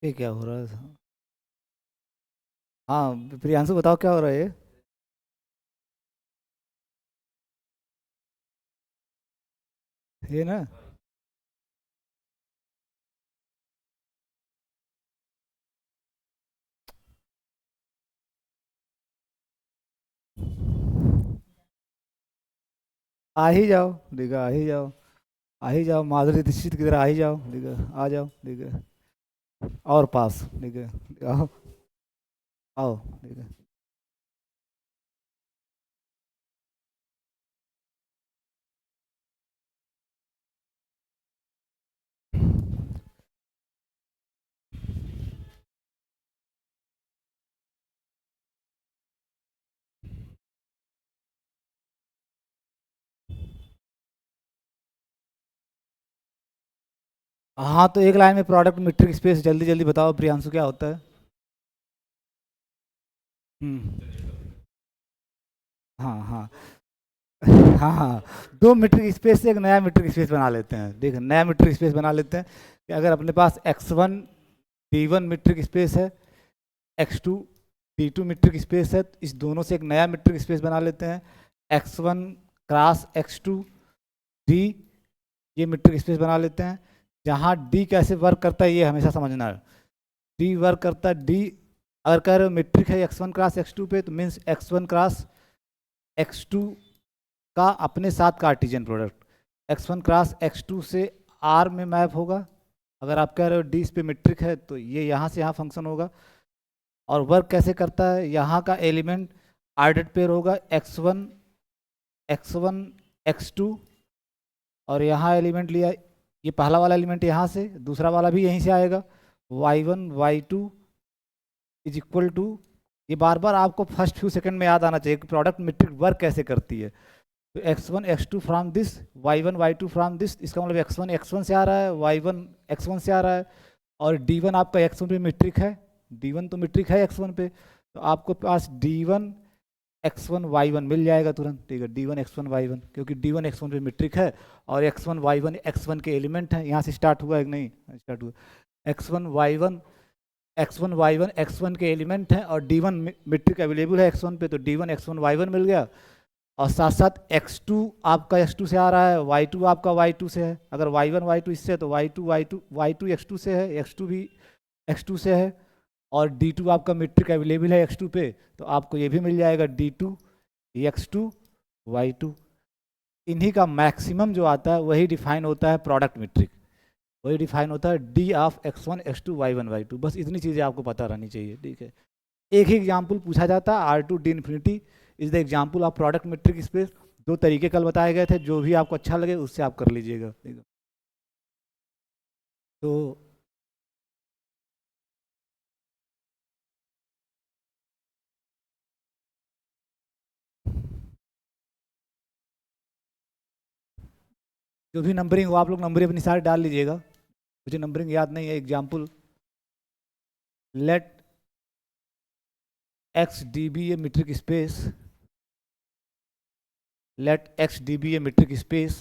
ये क्या हो रहा है? हाँ प्रियांशु, बताओ क्या हो रहा है ये? ये ना, आ ही जाओ। ठीक है, आ ही जाओ। आ ही जाओ, माधुरी दीक्षित की तरह आ ही जाओ। ठीक है, आ जाओ। ठीक है, और पास। ठीक है, आओ। आओ। ठीक है। हाँ, तो एक लाइन में प्रोडक्ट मीट्रिक स्पेस जल्दी जल्दी बताओ प्रियांशु, क्या होता है? हम्म। हाँ हाँ। हाँ हाँ। दो मीट्रिक स्पेस से एक नया मीट्रिक स्पेस बना लेते हैं। देख, नया मीट्रिक स्पेस बना लेते हैं कि अगर अपने पास x1 d1 मीट्रिक स्पेस है, x2 d2 मीट्रिक स्पेस है, तो इस दोनों से एक नया मीट्रिक स्पेस बना लेते हैं। x1 क्रॉस x2 d, ये मीट्रिक स्पेस बना लेते हैं। जहाँ d कैसे वर्क करता है ये हमेशा समझना है। d वर्क करता है d, अगर कह रहे हो मीट्रिक है x1 क्रॉस x2 पे, तो मीन्स x1 क्रॉस x2 का अपने साथ Cartesian product x1 cross x2 से R में मैप होगा। अगर आप कह रहे हो डी इस पे मीट्रिक है, तो ये यहाँ से यहाँ फंक्शन होगा। और वर्क कैसे करता है, यहाँ का एलिमेंट आर्डर पेयर होगा x1 x2, और यहाँ एलिमेंट लिया, ये पहला वाला एलिमेंट यहाँ से, दूसरा वाला भी यहीं से आएगा, y1 y2 is equal to, ये बार बार आपको फर्स्ट फ्यू सेकंड में याद आना चाहिए कि प्रोडक्ट मीट्रिक वर्क कैसे करती है। तो x1 x2 from this, y1 y2 from this, इसका मतलब x1 x1 से आ रहा है, y1 x1 से आ रहा है। और d1 आपका x1 पे मीट्रिक है, d1 तो मीट्रिक है x1 पे, तो आपको पास d1 x1 y1 मिल जाएगा तुरंत। ठीक है, d1 x1 y1, क्योंकि d1 x1 पे मीट्रिक है और x1 y1 x1 के एलिमेंट है। यहाँ से स्टार्ट हुआ है कि नहीं? स्टार्ट हुआ। x1 y1 x1 के एलिमेंट हैं और d1 मीट्रिक अवेलेबल है x1 पे, तो d1 x1 y1 मिल गया। और साथ साथ x2 आपका x2 से आ रहा है, y2 आपका y2 से है। अगर y1 y2 इससे है, तो y2 x2 से है, x2 भी x2 से है। और d2 आपका मीट्रिक अवेलेबल है x2 पे, तो आपको ये भी मिल जाएगा d2 x2 y2। इन्हीं का मैक्सिमम जो आता है वही डिफाइन होता है प्रोडक्ट मीट्रिक, वही डिफाइन होता है D of x1 x2 y1 y2। बस इतनी चीज़ें आपको पता रहनी चाहिए। ठीक है, एक ही एग्जाम्पल पूछा जाता है, R2 d infinity is the example of product metric space. दो तरीके कल बताए गए थे, जो भी आपको अच्छा लगे उससे आप कर लीजिएगा। ठीक है, तो जो भी नंबरिंग हो, आप लोग नंबरिंग अपनी सारी डाल लीजिएगा, मुझे नंबरिंग याद नहीं है। Example, let x d be a metric space, let x d be a metric space,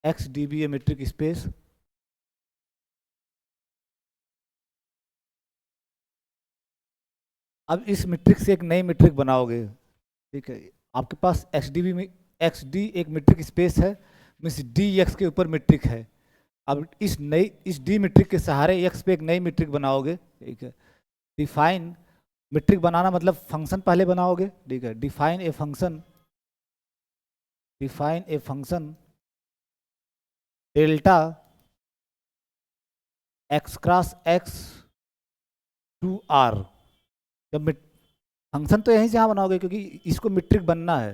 x d be a metric space. अब इस मीट्रिक से एक नई मीट्रिक बनाओगे। ठीक है, आपके पास एक्स डी बी में एक्स डी एक मीट्रिक स्पेस है, मीन्स डी एक्स के ऊपर मीट्रिक है। अब इस डी मीट्रिक के सहारे एक्स पे एक नई मीट्रिक बनाओगे। ठीक है, डिफाइन, मीट्रिक बनाना मतलब फंक्शन पहले बनाओगे। ठीक है, define a function delta x cross x to r. जब फंक्शन तो यहीं से यहाँ बनाओगे, क्योंकि इसको मीट्रिक बनना है,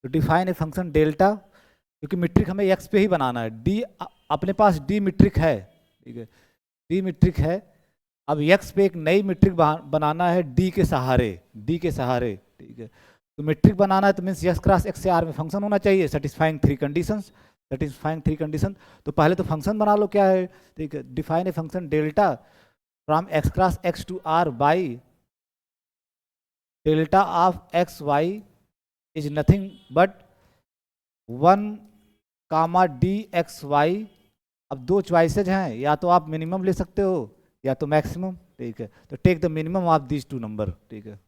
तो डिफाइन ए फंक्शन डेल्टा, क्योंकि मीट्रिक हमें एक्स पे ही बनाना है। डी, अपने पास डी मीट्रिक है। ठीक है, डी मीट्रिक है। अब एक्स पे एक नई मीट्रिक बनाना है डी के सहारे, डी के सहारे। ठीक है, तो मीट्रिक बनाना है तो मीन्स एक्स क्रॉस एक्स से आर में फंक्शन होना चाहिए, satisfying three conditions. Satisfying three condition, तो पहले तो फंक्शन बना लो क्या है। ठीक है, define a function delta from x cross x to r by delta of x Y is nothing but one comma D x y अब दो चॉइसेज हैं, या तो आप मिनिमम ले सकते हो या तो मैक्सिमम, ठीक है। तो take the minimum of these two number, ठीक है।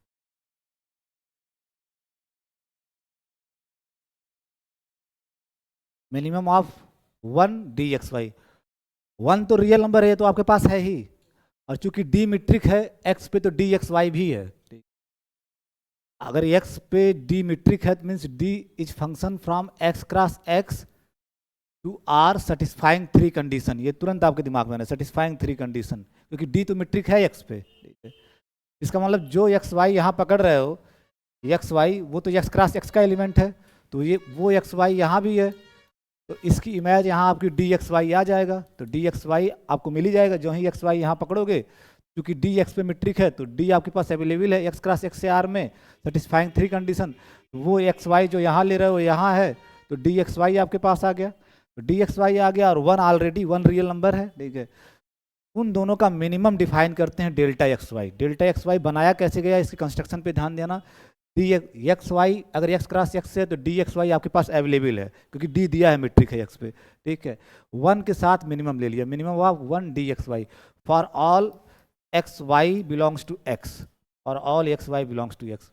मिनिमम ऑफ 1 dxy, 1 तो रियल नंबर है तो आपके पास है ही, और चूंकि डी मीट्रिक है x पे तो dxy भी है, ठीक। अगर x पे डी मीट्रिक है तो means d is function from x cross x to r satisfying 3 condition, ये तुरंत आपके दिमाग में है, सेटिस्फाइंग 3 कंडीशन, क्योंकि d तो मीट्रिक है x पे, ठीक है। इसका मतलब जो एक्स वाई यहाँ पकड़ रहे हो, एक्स वाई वो तो एक्स क्रॉस एक्स का एलिमेंट है, तो ये वो एक्स वाई यहाँ भी है, तो इसकी इमेज यहाँ आपकी डी एक्स वाई आ जाएगा, तो डी एक्स वाई आपको मिल ही जाएगा। जो ही एक्स वाई यहाँ पकड़ोगे, क्योंकि डी एक्स पे मीट्रिक है तो डी आपके पास अवेलेबल है एक्स क्रॉस एक्स से आर में, सेटिस्फाइंग 3 कंडीशन, वो एक्स वाई जो यहाँ ले रहे हो यहाँ है, तो डी एक्स वाई आपके पास आ गया, तो डी एक्स वाई आ गया, और 1 ऑलरेडी 1 रियल नंबर है, ठीक है। उन दोनों का मिनिमम डिफाइन करते हैं delta x y. Delta x y बनाया कैसे गया, इसके कंस्ट्रक्शन पे ध्यान देना। डी एक्स वाई अगर एक्स क्रॉस एक्स है तो डी एक्स वाई आपके पास अवेलेबल है, क्योंकि डी दिया है मीट्रिक है एक्स पे, ठीक है। 1 के साथ मिनिमम ले लिया, minimum of 1 D x Y for all x Y belongs to X और all x Y belongs to X.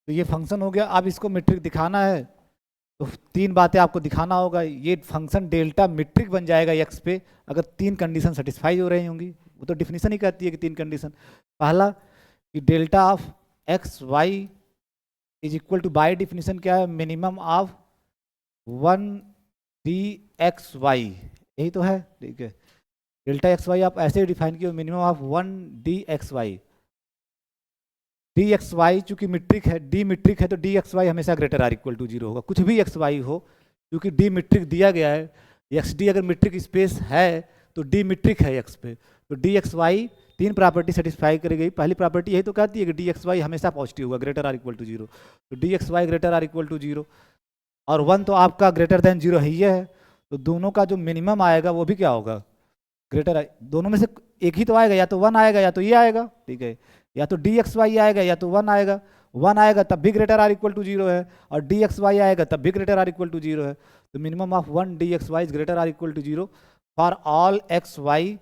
तो ये फंक्शन हो गया। अब इसको मीट्रिक दिखाना है तो 3 बातें आपको दिखाना होगा। ये फंक्शन डेल्टा मीट्रिक बन जाएगा एक्स पे अगर 3 कंडीशन सेटिस्फाई हो रही होंगी, वो तो डिफिनीशन ही कहती है कि 3 कंडीशन। पहला कि delta of x Y is equal to, by definition क्या है, minimum of 1 D x y, यही तो है, ठीक है। डेल्टा एक्स वाई आप ऐसे ही डिफाइन किए, minimum of 1 D x y. D x y चूंकि मीट्रिक है, डी मीट्रिक है तो डी एक्स वाई हमेशा ग्रेटर आर इक्वल टू 0 होगा, कुछ भी एक्स वाई हो, क्योंकि डी मीट्रिक दिया गया है। एक्स डी अगर मीट्रिक स्पेस है तो डी मीट्रिक है एक्स पे, तो D x y 3 property satisfy करेगी। पहली प्रॉपर्टी यही तो कहती है कि डी एक्स वाई हमेशा पॉजिटिव होगा, ग्रेटर आर इक्वल टू 0, तो D x y greater or equal to 0, और 1 तो आपका ग्रेटर देन 0 ही है, तो दोनों का जो मिनिमम आएगा वो भी क्या होगा, ग्रेटर। दोनों में से एक ही तो आएगा, या तो 1 आएगा या तो ये आएगा, ठीक है। या तो डी एक्स वाई आएगा या तो 1 आएगा, 1 आएगा तब भी ग्रेटर आर इक्वल टू 0 है, और डी एक्स वाई आएगा तब भी ग्रेटर आर इक्वल टू 0 है। तो minimum of 1 D x Y is greater or equal to 0 for all x Y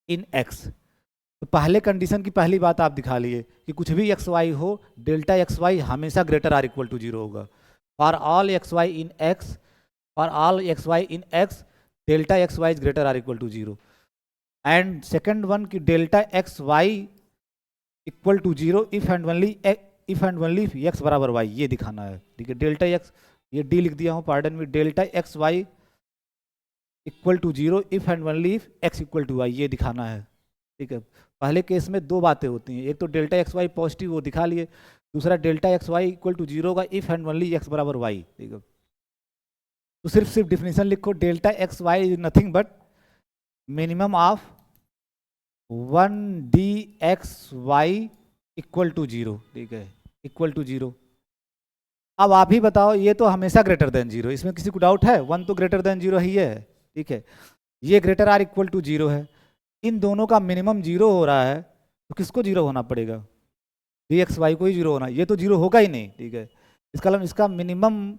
in x. तो पहले कंडीशन की पहली बात आप दिखा लिए कि कुछ भी एक्स वाई हो, डेल्टा एक्स वाई हमेशा ग्रेटर आर इक्वल टू 0 होगा for all x Y in x, for all x Y in x delta x Y is greater or equal to 0। And second one की delta x Y equal to 0 if and only x बराबर Y, ये दिखाना है, ठीक है। Delta x, ये D लिख दिया हूँ, pardon me, delta x Y equal to 0 if and only if x equal to y, ये दिखाना है, ठीक है। पहले केस में 2 बातें होती हैं, एक तो डेल्टा एक्स वाई पॉजिटिव वो दिखा लिए, दूसरा delta x Y equal to 0 का इफ एंड ओनली एक्स बराबर वाई, ठीक है। तो सिर्फ डिफिनेशन लिखो, delta x Y is nothing but minimum of 1 D x Y equal to 0, ठीक है, इक्वल टू 0। अब आप ही बताओ, ये तो हमेशा ग्रेटर देन 0, इसमें किसी को डाउट है, 1 तो ग्रेटर देन 0 ही है, ठीक है। ये ग्रेटर आर इक्वल टू 0 है, इन दोनों का मिनिमम 0 हो रहा है, तो किसको 0 होना पड़ेगा, डी एक्स वाई को ही 0 होना, ये तो 0 होगा ही नहीं, ठीक है। इसका मतलब इसका मिनिमम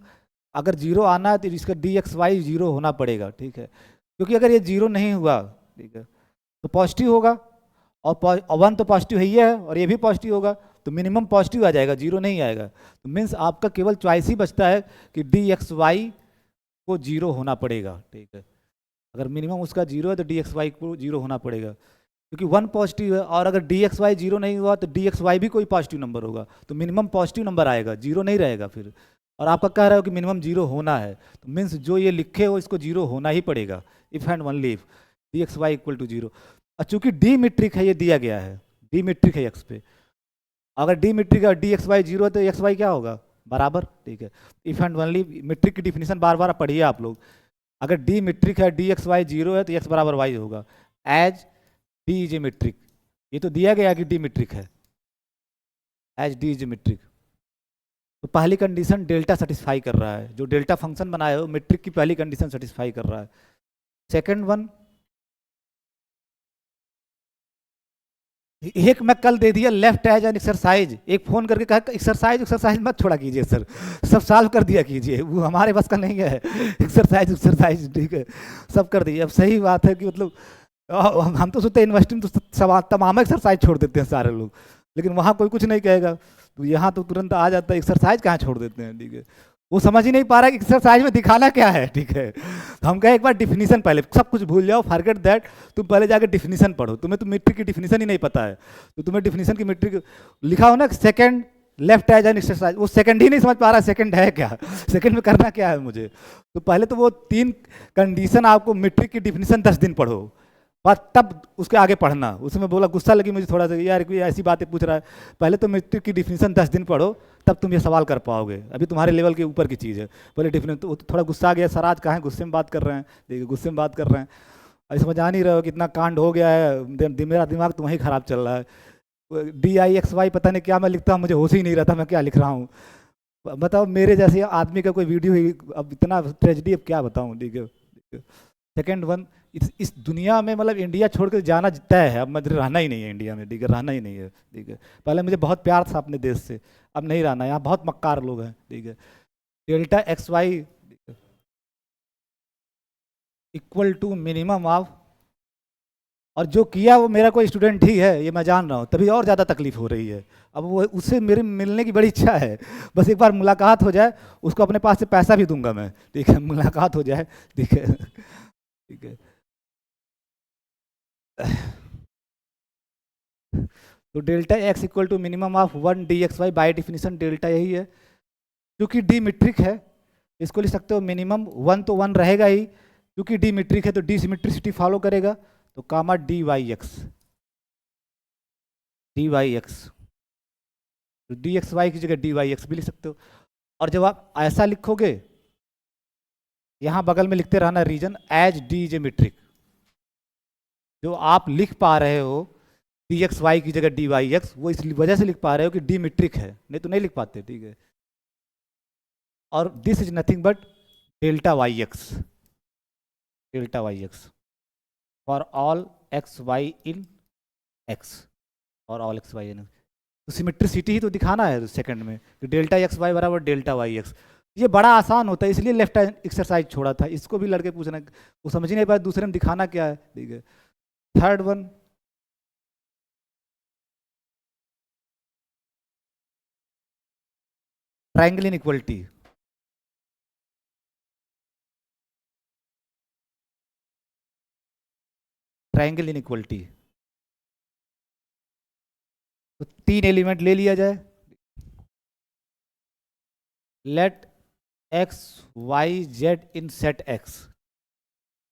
अगर 0 आना है तो इसका डी एक्स वाई 0 होना पड़ेगा, ठीक है। क्योंकि अगर ये 0 नहीं हुआ, ठीक है, तो पॉजिटिव होगा, और 1 तो पॉजिटिव ही है और ये भी पॉजिटिव होगा, तो मिनिमम पॉजिटिव आ जाएगा, 0 नहीं आएगा। तो मीन्स आपका केवल चॉइस ही बचता है कि डी एक्स वाई को 0 होना पड़ेगा, ठीक है। अगर मिनिमम उसका 0 है तो डी एक्स वाई को 0 होना पड़ेगा, क्योंकि 1 पॉजिटिव है, और अगर डी एक्स वाई 0 नहीं हुआ तो डी एक्स वाई भी कोई पॉजिटिव नंबर होगा, तो मिनिमम पॉजिटिव नंबर आएगा, 0 नहीं रहेगा फिर। और आपका कह रहा हो कि मिनिमम 0 होना है, तो मीन्स जो ये लिखे हो इसको 0 होना ही पड़ेगा, if and only if d x Y equal to 0। और चूंकि डी मीट्रिक है, ये दिया गया है, डी मीट्रिक है एक्स पे, अगर डी मीट्रिक है डी एक्स वाई 0 है तो एक्स वाई क्या होगा, बराबर, ठीक है। इफ एंड ओनली मीट्रिक की डिफिनीशन बार बार पढ़िए आप लोग, अगर डी मीट्रिक है, डी एक्स वाई 0 है तो एक्स बराबर वाई होगा, as d is a metric. ये तो दिया गया कि डी मीट्रिक है, as d is a metric. तो पहली कंडीशन डेल्टा सेटिस्फाई कर रहा है, जो डेल्टा फंक्शन बनाया हो मीट्रिक की पहली कंडीशन सेटिस्फाई कर रहा है। सेकेंड वन, एक मैं कल दे दिया लेफ्ट एज एन एक्सरसाइज, एक फोन करके कहा एक्सरसाइज एक्सरसाइज मत छोड़ा कीजिए सर, सब सॉल्व कर दिया कीजिए, वो हमारे बस का नहीं है। एक्सरसाइज एक्सरसाइज ठीक है, सब कर दिए। अब सही बात है कि मतलब हम तो सोचते हैं यूनिवर्सिटी में तो सब तमाम एक्सरसाइज छोड़ देते हैं सारे लोग, लेकिन वहाँ कोई कुछ नहीं कहेगा, तो यहाँ तो तुरंत आ जाता है एक्सरसाइज कहाँ छोड़ देते हैं, ठीक है। वो समझ ही नहीं पा रहा कि एक्सरसाइज में दिखाना क्या है, ठीक है। तो हम कहे एक बार डिफिनीशन, पहले सब कुछ भूल जाओ, फॉरगेट दैट, तुम पहले जाकर डिफिनीशन पढ़ो, तुम्हें तो मीट्रिक की डिफिनीशन ही नहीं पता है, तो तुम्हें डिफिनीशन की मीट्रिक लिखा हो ना second left as an exercise, वो सेकंड ही नहीं समझ पा रहा सेकंड है क्या, सेकंड में करना क्या है मुझे। तो पहले तो वो 3 कंडीशन आपको मीट्रिक की डिफिनीशन 10 दिन पढ़ो, बस तब उसके आगे पढ़ना। उसमें बोला गुस्सा लगी मुझे थोड़ा सा, यार कोई ऐसी बातें पूछ रहा है, पहले तो मीट्रिक की डिफिनीशन 10 दिन पढ़ो, तब तुम ये सवाल कर पाओगे, अभी तुम्हारे लेवल के ऊपर की चीज़ है। पहले डिफिनीशन तो थोड़ा गुस्सा आ गया, सर आज कहाँ गुस्से में बात कर रहे हैं, देखिए गुस्से में बात कर रहे हैं, अभी समझ आ नहीं रहे हो कि इतना कांड हो गया है, मेरा दिमाग तो वहीं ख़राब चल रहा है, DIXY पता नहीं क्या मैं लिखता हूँ, मुझे होश ही नहीं रहता मैं क्या लिख रहा हूँ। बताओ मेरे जैसे आदमी का कोई वीडियो, अब इतना ट्रेजिडी, अब क्या बताऊँ, ठीक है। सेकेंड वन, इस दुनिया में मतलब इंडिया छोड़ कर जाना तय है, अब मुझे रहना ही नहीं है इंडिया में, ठीक है, रहना ही नहीं है, ठीक है। पहले मुझे बहुत प्यार था अपने देश से, अब नहीं रहना, यहाँ बहुत मक्कार लोग हैं, ठीक है। Delta x Y equal to minimum of, और जो किया वो मेरा कोई स्टूडेंट ही है, ये मैं जान रहा हूँ, तभी और ज़्यादा तकलीफ हो रही है। अब वो उससे मेरे मिलने की बड़ी इच्छा है, बस एक बार मुलाकात हो जाए, उसको अपने पास से पैसा भी दूंगा मैं, ठीक है, मुलाकात हो जाए, ठीक है, ठीक है। तो delta x equal to minimum of 1 DXY, by definition delta यही है, क्योंकि डी मीट्रिक है, इसको लिख सकते हो मिनिमम 1 तो 1 रहेगा ही, क्योंकि डी मीट्रिक है तो डी सिमेट्रिसिटी फॉलो करेगा, तो कामा DYX, DYX, तो DXY की जगह DYX भी लिख सकते हो। और जब आप ऐसा लिखोगे, यहाँ बगल में लिखते रहना reason as d is metric, जो आप लिख पा रहे हो DXY की जगह DYX, वो इस वजह से लिख पा रहे हो कि डी मीट्रिक है, नहीं तो नहीं लिख पाते, ठीक है। और this is nothing but delta YX, delta YX for all XY in X, और ऑल XY इन, तो सिमेट्रिसिटी ही तो दिखाना है सेकंड में, तो डेल्टा XY बराबर डेल्टा YX। ये बड़ा आसान होता है, इसलिए लेफ्ट हैंड एक्सरसाइज छोड़ा था, इसको भी लड़के पूछना, वो समझ ही नहीं पाए दूसरे में दिखाना क्या है, ठीक है। Third one, triangle inequality, triangle inequality, तो 3 एलिमेंट ले लिया जाए, let x y z in set x,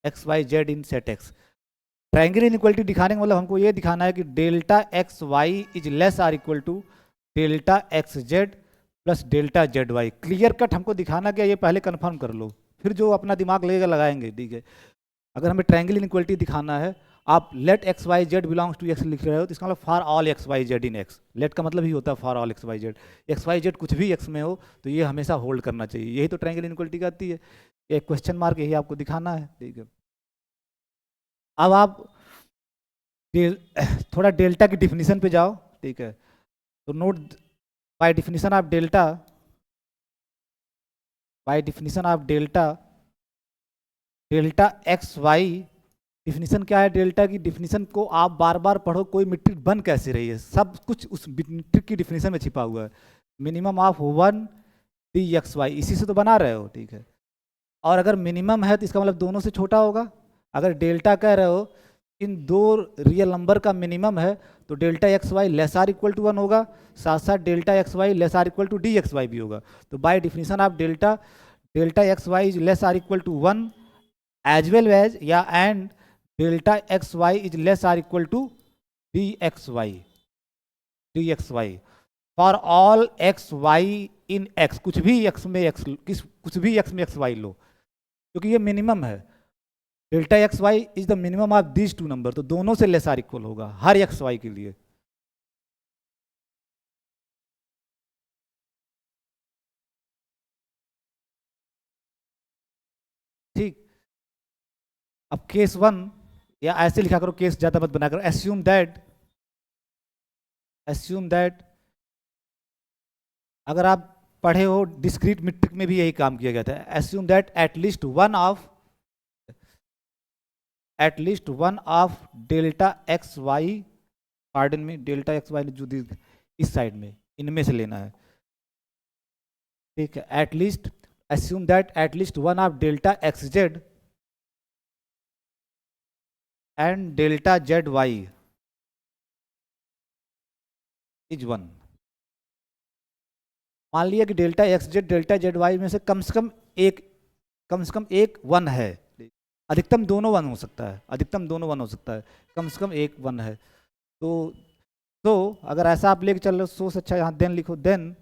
x y z in set x. Triangle inequality दिखाने का मतलब हमको ये दिखाना है कि delta x Y is less or equal to delta x Z plus delta Z y. Clear cut हमको दिखाना क्या, ये पहले कंफर्म कर लो, फिर जो अपना दिमाग लगेगा लगाएंगे, ठीक है। अगर हमें ट्रायंगल इनइक्वालिटी दिखाना है, आप let x y z belongs to x लिख रहे हो, तो इसका मतलब for all x y z in x, let का मतलब ही होता है for all x y z, x y z कुछ भी एक्स में हो तो ये हमेशा होल्ड करना चाहिए, यही तो ट्रायंगल इनइक्वालिटी का आती है, एक क्वेश्चन मार्क यही आपको दिखाना है, ठीक है। अब आप थोड़ा डेल्टा की डिफिनीशन पे जाओ, ठीक है, तो note by definition of delta, by definition of delta, delta x y, definition क्या है डेल्टा की, डिफिनीशन को आप बार बार पढ़ो, कोई मीट्रिक बन कैसे रही है, सब कुछ उस मीट्रिक की डिफिनीशन में छिपा हुआ है। मिनिमम ऑफ 1 DXY, इसी से तो बना रहे हो, ठीक है। और अगर मिनिमम है तो इसका मतलब दोनों से छोटा होगा, अगर डेल्टा कह रहे हो इन दो रियल नंबर का मिनिमम है, तो delta XY less or equal to 1 होगा, साथ साथ delta XY less or equal to DXY भी होगा। तो by definition of delta, delta XY is less or equal to 1 as well as या and delta XY is less or equal to DXY, DXY for all XY in X, कुछ भी X में X, कुछ भी X में XY लो, क्योंकि ये minimum है, delta XY is the minimum of these two number, तो दोनों से लेस आर इक्वल होगा हर XY के लिए, ठीक। अब केस 1, या ऐसे लिखा करो, केस ज़्यादा मत बना करो, एस्यूम दैट एस्यूम दैट, अगर आप पढ़े हो डिस्क्रीट मीट्रिक में भी यही काम किया गया था, assume that at least one of delta x y, pardon me delta x y जो इस साइड में इनमें से लेना है, ठीक है। At least assume that at least one of delta x z and delta Z y is one. मान लिया कि delta x z delta Z y में से कम से कम एक वन है, अधिकतम दोनों वन हो सकता है, अधिकतम दोनों वन हो सकता है, कम से कम एक वन है। तो अगर ऐसा आप लेके चल रहे हो, सोच अच्छा यहाँ देन लिखो, then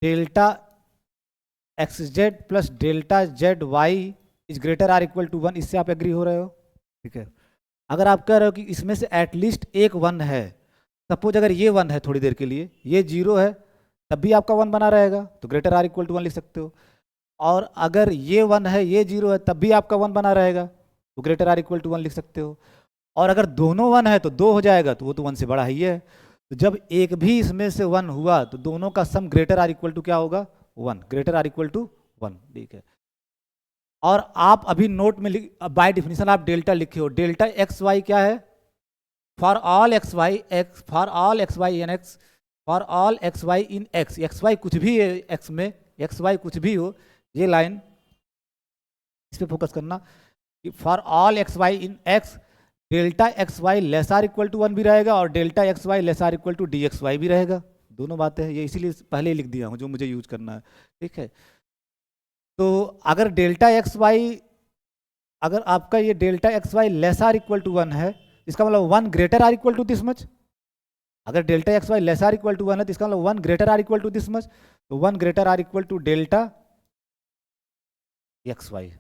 delta x Z plus delta Z y is greater or equal to one. इससे आप एग्री हो रहे हो, ठीक है। अगर आप कह रहे हो कि इसमें से एटलीस्ट एक वन है, सपोज अगर ये वन है थोड़ी देर के लिए, ये जीरो है, तब भी आपका वन बना रहेगा, तो greater or equal to one लिख सकते हो। और अगर ये वन है ये जीरो है, तब भी आपका वन बना रहेगा, तो greater or equal to one लिख सकते हो। और अगर दोनों वन है तो दो हो जाएगा, तो वो तो वन से बड़ा ही है। तो जब एक भी इसमें से वन हुआ तो दोनों का sum greater or equal to क्या होगा, one, greater or equal to one, ठीक है। और आप अभी नोट में बाय डिफिनीशन आप डेल्टा लिखे हो, डेल्टा एक्स वाई क्या है, for all x y x, for all x Y in x, for all x Y in x, x y कुछ भी है एक्स में, एक्स वाई कुछ भी हो, ये लाइन इस पे फोकस करना कि for all x Y in x delta x Y less or equal to one भी रहेगा और delta x Y less or equal to D x Y भी रहेगा। दोनों बातें हैं, ये इसीलिए पहले ही लिख दिया हूँ जो मुझे यूज करना है, ठीक है। तो अगर डेल्टा एक्स वाई, अगर आपका ये delta x Y less or equal to one है, इसका मतलब one greater or equal to this much. अगर delta x Y less or equal to one है तो इसका मतलब one greater or equal to this much, तो one greater or equal to delta x Y.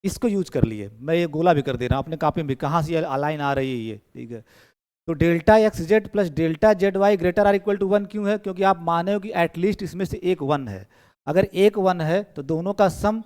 इसको यूज कर लिए, मैं ये गोला भी कर दे रहा हूँ अपने कॉपी में भी, कहाँ से ये लाइन आ रही है ये, ठीक है। तो delta x Z plus delta Z y greater or equal to one क्यों है, क्योंकि आप माने हो कि एटलीस्ट इसमें से एक वन है। अगर एक वन है तो दोनों का सम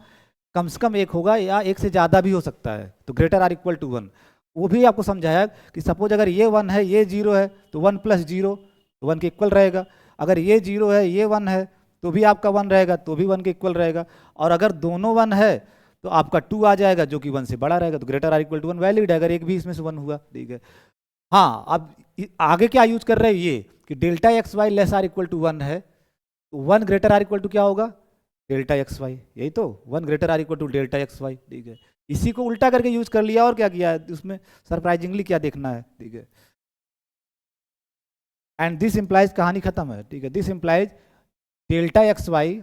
कम से कम एक होगा या एक से ज़्यादा भी हो सकता है, तो greater or equal to one. वो भी आपको समझाया कि सपोज अगर ये वन है ये जीरो है तो वन प्लस जीरो तो वन के इक्वल रहेगा, अगर ये जीरो है ये वन है तो भी आपका वन रहेगा, तो भी वन के इक्वल रहेगा, और अगर दोनों वन है तो आपका टू आ जाएगा जो कि वन से बड़ा रहेगा, तो greater or equal to one valid है अगर एक भी इसमें से वन हुआ, ठीक है। हाँ, अब आगे क्या यूज कर रहे हैं ये कि delta x Y less or equal to one है, तो one greater or equal to क्या होगा, डेल्टा एक्स वाई, यही तो, one greater or equal to delta x y, ठीक है। इसी को उल्टा करके यूज कर लिया, और क्या किया है उसमें सरप्राइजिंगली क्या देखना है, ठीक है। एंड दिस इंप्लाइज, कहानी खत्म है, ठीक है। This implies delta x Y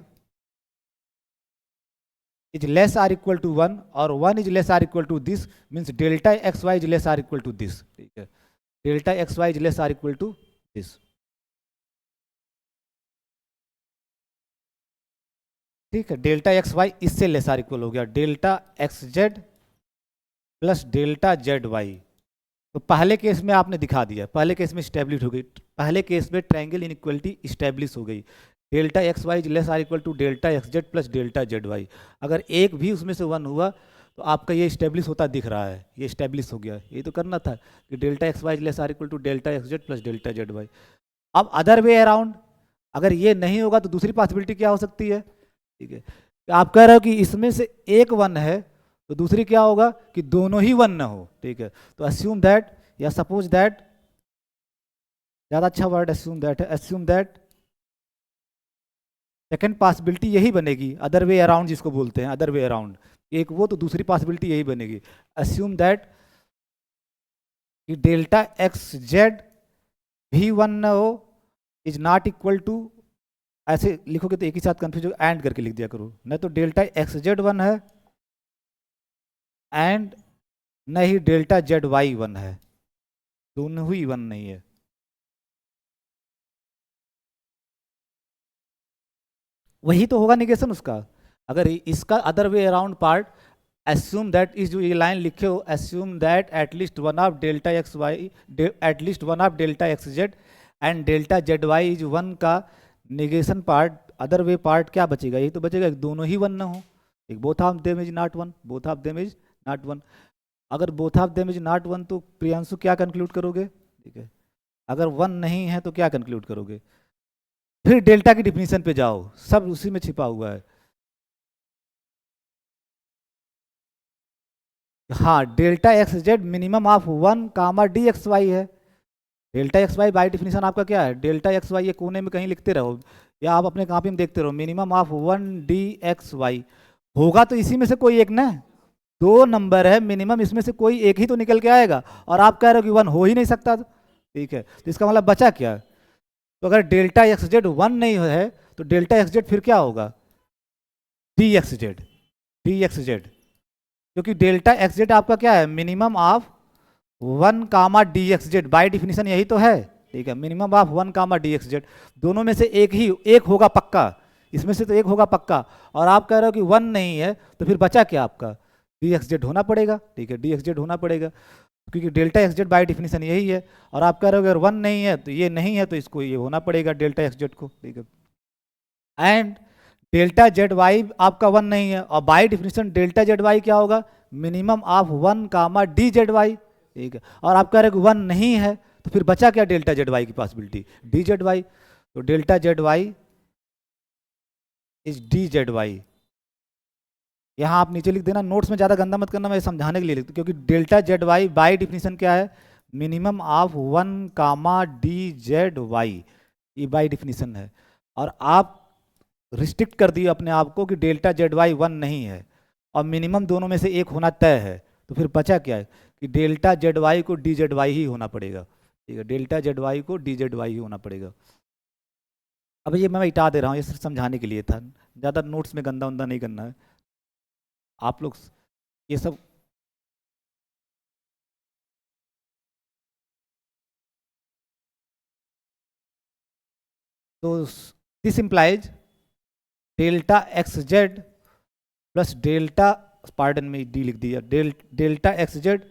is less or equal to one और one is less or equal to this, means delta x Y is less or equal to this, ठीक है। Delta x Y is less or equal to this, ठीक है। Delta x Y इससे less or equal हो गया delta x Z plus delta Z Y. तो पहले case में आपने दिखा दिया, पहले केस में स्टैब्लिश हो गई, पहले केस में ट्रायंगल इनइक्वलिटी स्टैब्लिश हो गई, delta x Y is less or equal to delta x Z plus delta Z y. अगर एक भी उसमें से वन हुआ तो आपका ये स्टैब्लिश होता दिख रहा है, ये स्टैब्लिश हो गया, ये तो करना था कि delta x Y is less or equal to delta x Z plus delta Z y. अब अदर वे अराउंड, अगर ये नहीं होगा तो दूसरी पॉसिबिलिटी क्या हो सकती है, ठीक है। आप कह रहे हो कि इसमें से एक वन है, तो दूसरी क्या होगा कि दोनों ही वन ना हो, ठीक है। तो अस्यूम दैट या सपोज दैट, ज़्यादा अच्छा वर्ड अस्यूम दैट है, अस्यूम दैट सेकेंड पॉसिबिलिटी यही बनेगी, अदर वे अराउंड जिसको बोलते हैं, अदर वे अराउंड, एक वो तो दूसरी पॉसिबिलिटी यही बनेगी। अस्यूम दैट कि डेल्टा एक्स जेड भी वन न हो इज नॉट इक्वल टू, ऐसे लिखोगे तो एक ही साथ कंफ्यूज हो, एंड करके लिख दिया करो, न तो डेल्टा एक्स जेड वन है एंड न ही डेल्टा जेड वाई वन है, दोनों ही वन नहीं है। वही तो होगा निगेशन उसका। अगर इसका other way around part, assume that इस जो ये लाइन लिखे हो, assume that at least one of delta x y, at least one of delta x z and delta z y is one का negation part other way part क्या बचेगा, यही तो बचेगा, दोनों ही वन ना हो, एक both of them is not one, both of them is not one. अगर both of them is not one तो प्रियांशु क्या कंक्लूड करोगे, ठीक है, अगर वन नहीं है तो क्या कंक्लूड करोगे। फिर डेल्टा की डिफिनीशन पे जाओ, सब उसी में छिपा हुआ है। हाँ, delta x Z minimum of one comma D x Y है। Delta x Y by definition आपका क्या है, डेल्टा एक्स वाई, ये कोने में कहीं लिखते रहो या आप अपने कॉपी में देखते रहो, minimum of one d x y होगा तो इसी में से कोई एक ना, दो नंबर है मिनिमम, इसमें से कोई एक ही तो निकल के आएगा, और आप कह रहे हो कि वन हो ही नहीं सकता, ठीक है, तो इसका मतलब बचा क्या। तो अगर डेल्टा एक्स जेड वन नहीं है तो डेल्टा एक्स जेड फिर क्या होगा, d x z, d x z, क्योंकि डेल्टा एक्स जेड आपका क्या है, minimum of one comma D x z, by definition यही तो है, ठीक है, minimum of one comma D x z, दोनों में से एक ही, एक होगा पक्का, इसमें से तो एक होगा पक्का, और आप कह रहे हो कि वन नहीं है, तो फिर बचा क्या आपका, डी एक्स जेड होना पड़ेगा, ठीक है, डी एक्स जेड होना पड़ेगा, क्योंकि delta x z by definition यही है, और आप कह रहे हो अगर वन नहीं है तो ये नहीं है, तो इसको ये होना पड़ेगा डेल्टा एक्स जेड को, ठीक है। एंड डेल्टा जेड वाई आपका वन नहीं है, और by definition delta Z y क्या होगा, minimum of one comma d Z y, ठीक है, और आप कह रहे हो कि वन नहीं है, तो फिर बचा क्या डेल्टा जेड वाई की पॉसिबिलिटी, डी जेड वाई, तो delta Z y is d Z y. यहाँ आप नीचे लिख देना, नोट्स में ज़्यादा गंदा मत करना, मैं समझाने के लिए लिखता हूँ, क्योंकि delta Z y by definition क्या है, minimum of one comma d Z y, ये बाई डिफिनीशन है, और आप रिस्ट्रिक्ट कर दिए अपने आप को कि डेल्टा जेड वाई वन नहीं है, और मिनिमम दोनों में से एक होना तय है, तो फिर बचा क्या है कि डेल्टा जेड वाई को डी जेड वाई ही होना पड़ेगा, ठीक है, डेल्टा जेड वाई को डी जेड वाई ही होना पड़ेगा। अब ये मैं मिटा दे रहा हूँ, ये सिर्फ समझाने के लिए था, ज़्यादा नोट्स में गंदा उंदा नहीं करना है आप लोग, ये सब तो this implies delta x Z plus delta, pardon में डी लिख दिया, delta x Z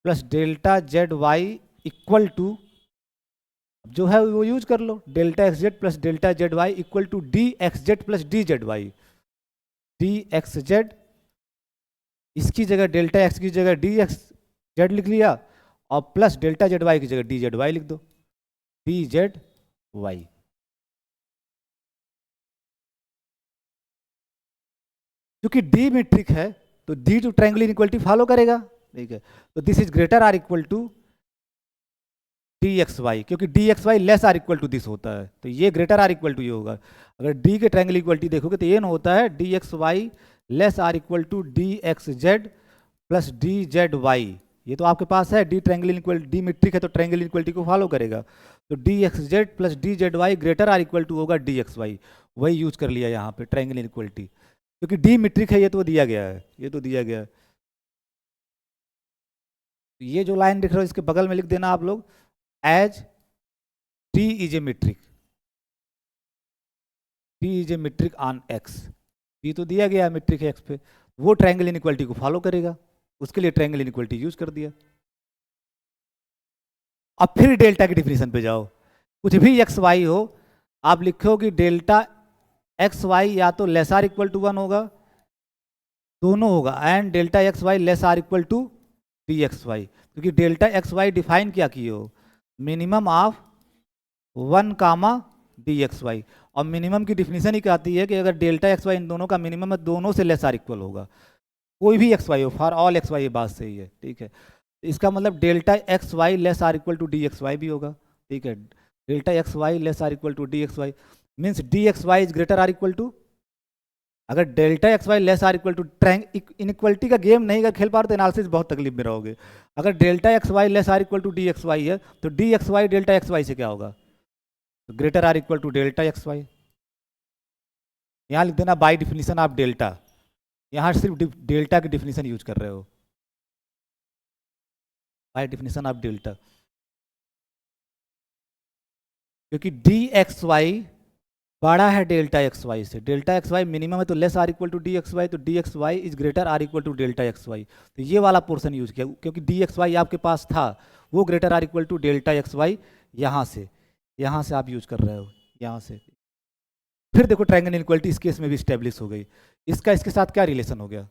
plus delta Z Y equal to, जो है वो यूज कर लो, delta x Z plus delta Z Y equal to D x Z plus D Z Y, D x Z, इसकी जगह डेल्टा एक्स की जगह D x Z लिख लिया, और प्लस डेल्टा जेड वाई की जगह डी जेड वाई लिख दो, डी जेड वाई। क्योंकि डी मीट्रिक है तो D to triangle inequality follow करेगा, ठीक है, तो this is greater or equal to D x Y, क्योंकि D x Y less or equal to this होता है, तो ये ग्रेटर आर इक्वल टू ये होगा। अगर डी के ट्रायंगल इक्वलिटी देखोगे तो ये ना होता है d x Y less or equal to D x Z plus D Z y, ये तो आपके पास है the triangle inequality, d metric है तो ट्रायंगल इनइक्वलिटी को फॉलो करेगा, तो D x Z plus D Z y greater or equal to होगा डी एक्स वाई, वही यूज कर लिया यहाँ पे ट्रायंगल इनइक्वलिटी, क्योंकि डी मीट्रिक है, ये तो दिया गया है, ये तो दिया गया है। ये जो लाइन दिख रहा है इसके बगल में लिख देना आप लोग, as d is a metric, d is a metric on X, d तो दिया गया है मीट्रिक है एक्स पे, वो ट्रायंगल इनइक्वलिटी को फॉलो करेगा, उसके लिए ट्रायंगल इनइक्वलिटी यूज कर दिया। अब फिर डेल्टा की डिफिनीशन पे जाओ, कुछ भी एक्स वाई हो, आप लिखो कि डेल्टा एक्स वाई या तो less or equal to one होगा, दोनों होगा, and delta x Y less or equal to D x Y, क्योंकि डेल्टा एक्स वाई डिफाइन क्या किए हो, minimum of one comma D x y, और मिनिमम की डिफिनीशन ही कहती है कि अगर डेल्टा एक्स वाई इन दोनों का मिनिमम है, दोनों से लेस आर इक्वल होगा, कोई भी एक्स वाई हो, फॉर ऑल एक्स वाई, ये बात सही है, ठीक है, इसका मतलब delta x Y less or equal to D x Y भी होगा, ठीक है, delta x Y less or equal to D x Y means D x Y is greater or equal to, अगर delta x Y less or equal to, inequality का game नहीं अगर खेल पा रहे तो एनालिसिस बहुत तकलीफ में रहोगे। अगर delta x Y less or equal to D x Y है तो D x y delta x Y से क्या होगा, तो greater or equal to delta x y, यहाँ लिख देना बाई डिफिनीशन ऑफ डेल्टा, यहाँ सिर्फ डेल्टा की डिफिनीशन यूज कर रहे हो, बाई डिफिनीशन ऑफ डेल्टा, क्योंकि डी एक्स वाई बड़ा है डेल्टा एक्स वाई से, डेल्टा एक्स वाई मिनिमम है तो less or equal to D x Y, तो D x Y is greater or equal to delta x Y, तो ये वाला पोर्शन यूज किया, क्योंकि डी एक्स वाई आपके पास था वो greater or equal to delta x y, यहाँ से आप यूज कर रहे हो यहाँ से, फिर देखो ट्रायंगल इनइक्वालिटी इस केस में भी स्टेब्लिश हो गई। इसका इसके साथ क्या रिलेशन हो गया,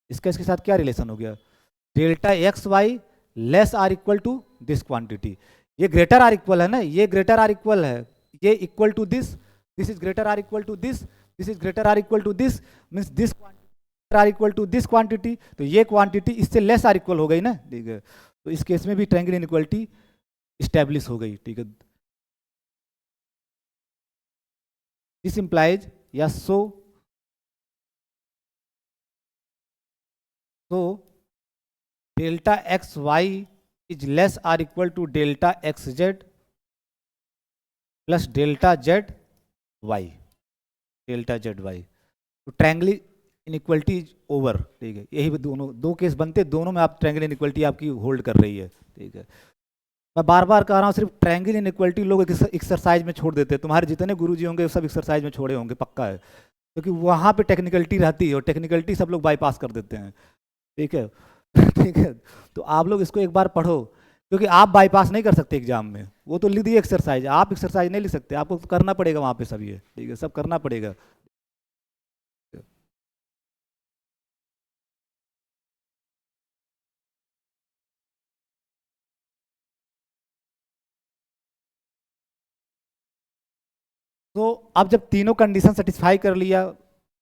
इसका इसके साथ क्या रिलेशन हो गया, delta x Y less or equal to this quantity, ये ग्रेटर आर इक्वल है ना, ये ग्रेटर आर इक्वल है, ये equal to this, this is greater or equal to this, this is greater or equal to this, means this or equal to this quantity, तो ये quantity इससे less or equal हो गई ना, ठीक है। तो इस केस में भी ट्रायंगल इनइक्वालिटी स्टैब्लिश हो गई, ठीक है। दिस इंप्लाइज या so delta x Y is less or equal to delta x Z plus delta Z y, delta Z Y, तो ट्रायंगल इनइक्वालिटी इज ओवर, ठीक है। यही दोनों दो केस बनते, दोनों में आप ट्रायंगल इनइक्वालिटी आपकी होल्ड कर रही है, ठीक है। मैं बार बार कह रहा हूँ, सिर्फ ट्रायंगल इनइक्वालिटी लोग एक्सरसाइज में छोड़ देते हैं, तुम्हारे जितने गुरुजी होंगे सब एक्सरसाइज में छोड़े होंगे, पक्का है, क्योंकि वहाँ पे टेक्निकलिटी रहती है और टेक्निकलिटी सब लोग बाईपास कर देते हैं, ठीक है। ठीक है, तो आप लोग इसको एक बार पढ़ो, क्योंकि आप बाईपास नहीं कर सकते एग्जाम में, वो तो लिख दिए एक्सरसाइज, आप एक्सरसाइज नहीं लिख सकते, आपको करना पड़ेगा वहाँ पे सब, ये ठीक है, सब करना पड़ेगा। तो अब जब तीनों कंडीशन सेटिस्फाई कर लिया,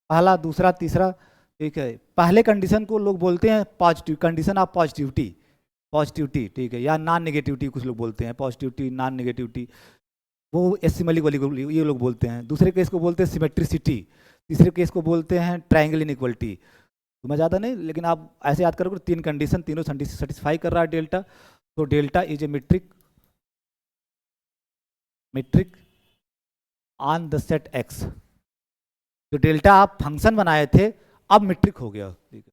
पहला दूसरा तीसरा, ठीक है, पहले कंडीशन को लोग बोलते हैं positive condition of positivity, positivity, ठीक है, या नॉन नेगेटिविटी कुछ लोग बोलते हैं, पॉजिटिविटी नॉन नेगेटिविटी, वो एसिमली वाली ये लोग बोलते हैं। दूसरे केस को बोलते हैं सिमेट्रिसिटी, तीसरे केस को बोलते हैं ट्रायंगल इनइक्वालिटी। तो मैं ज़्यादा नहीं, लेकिन आप ऐसे याद करोगे, तीन कंडीशन तीनों सेटिस्फाई कर रहा है डेल्टा, तो delta is a metric, metric on the set x. तो डेल्टा आप फंक्शन बनाए थे, अब मीट्रिक हो गया, ठीक है।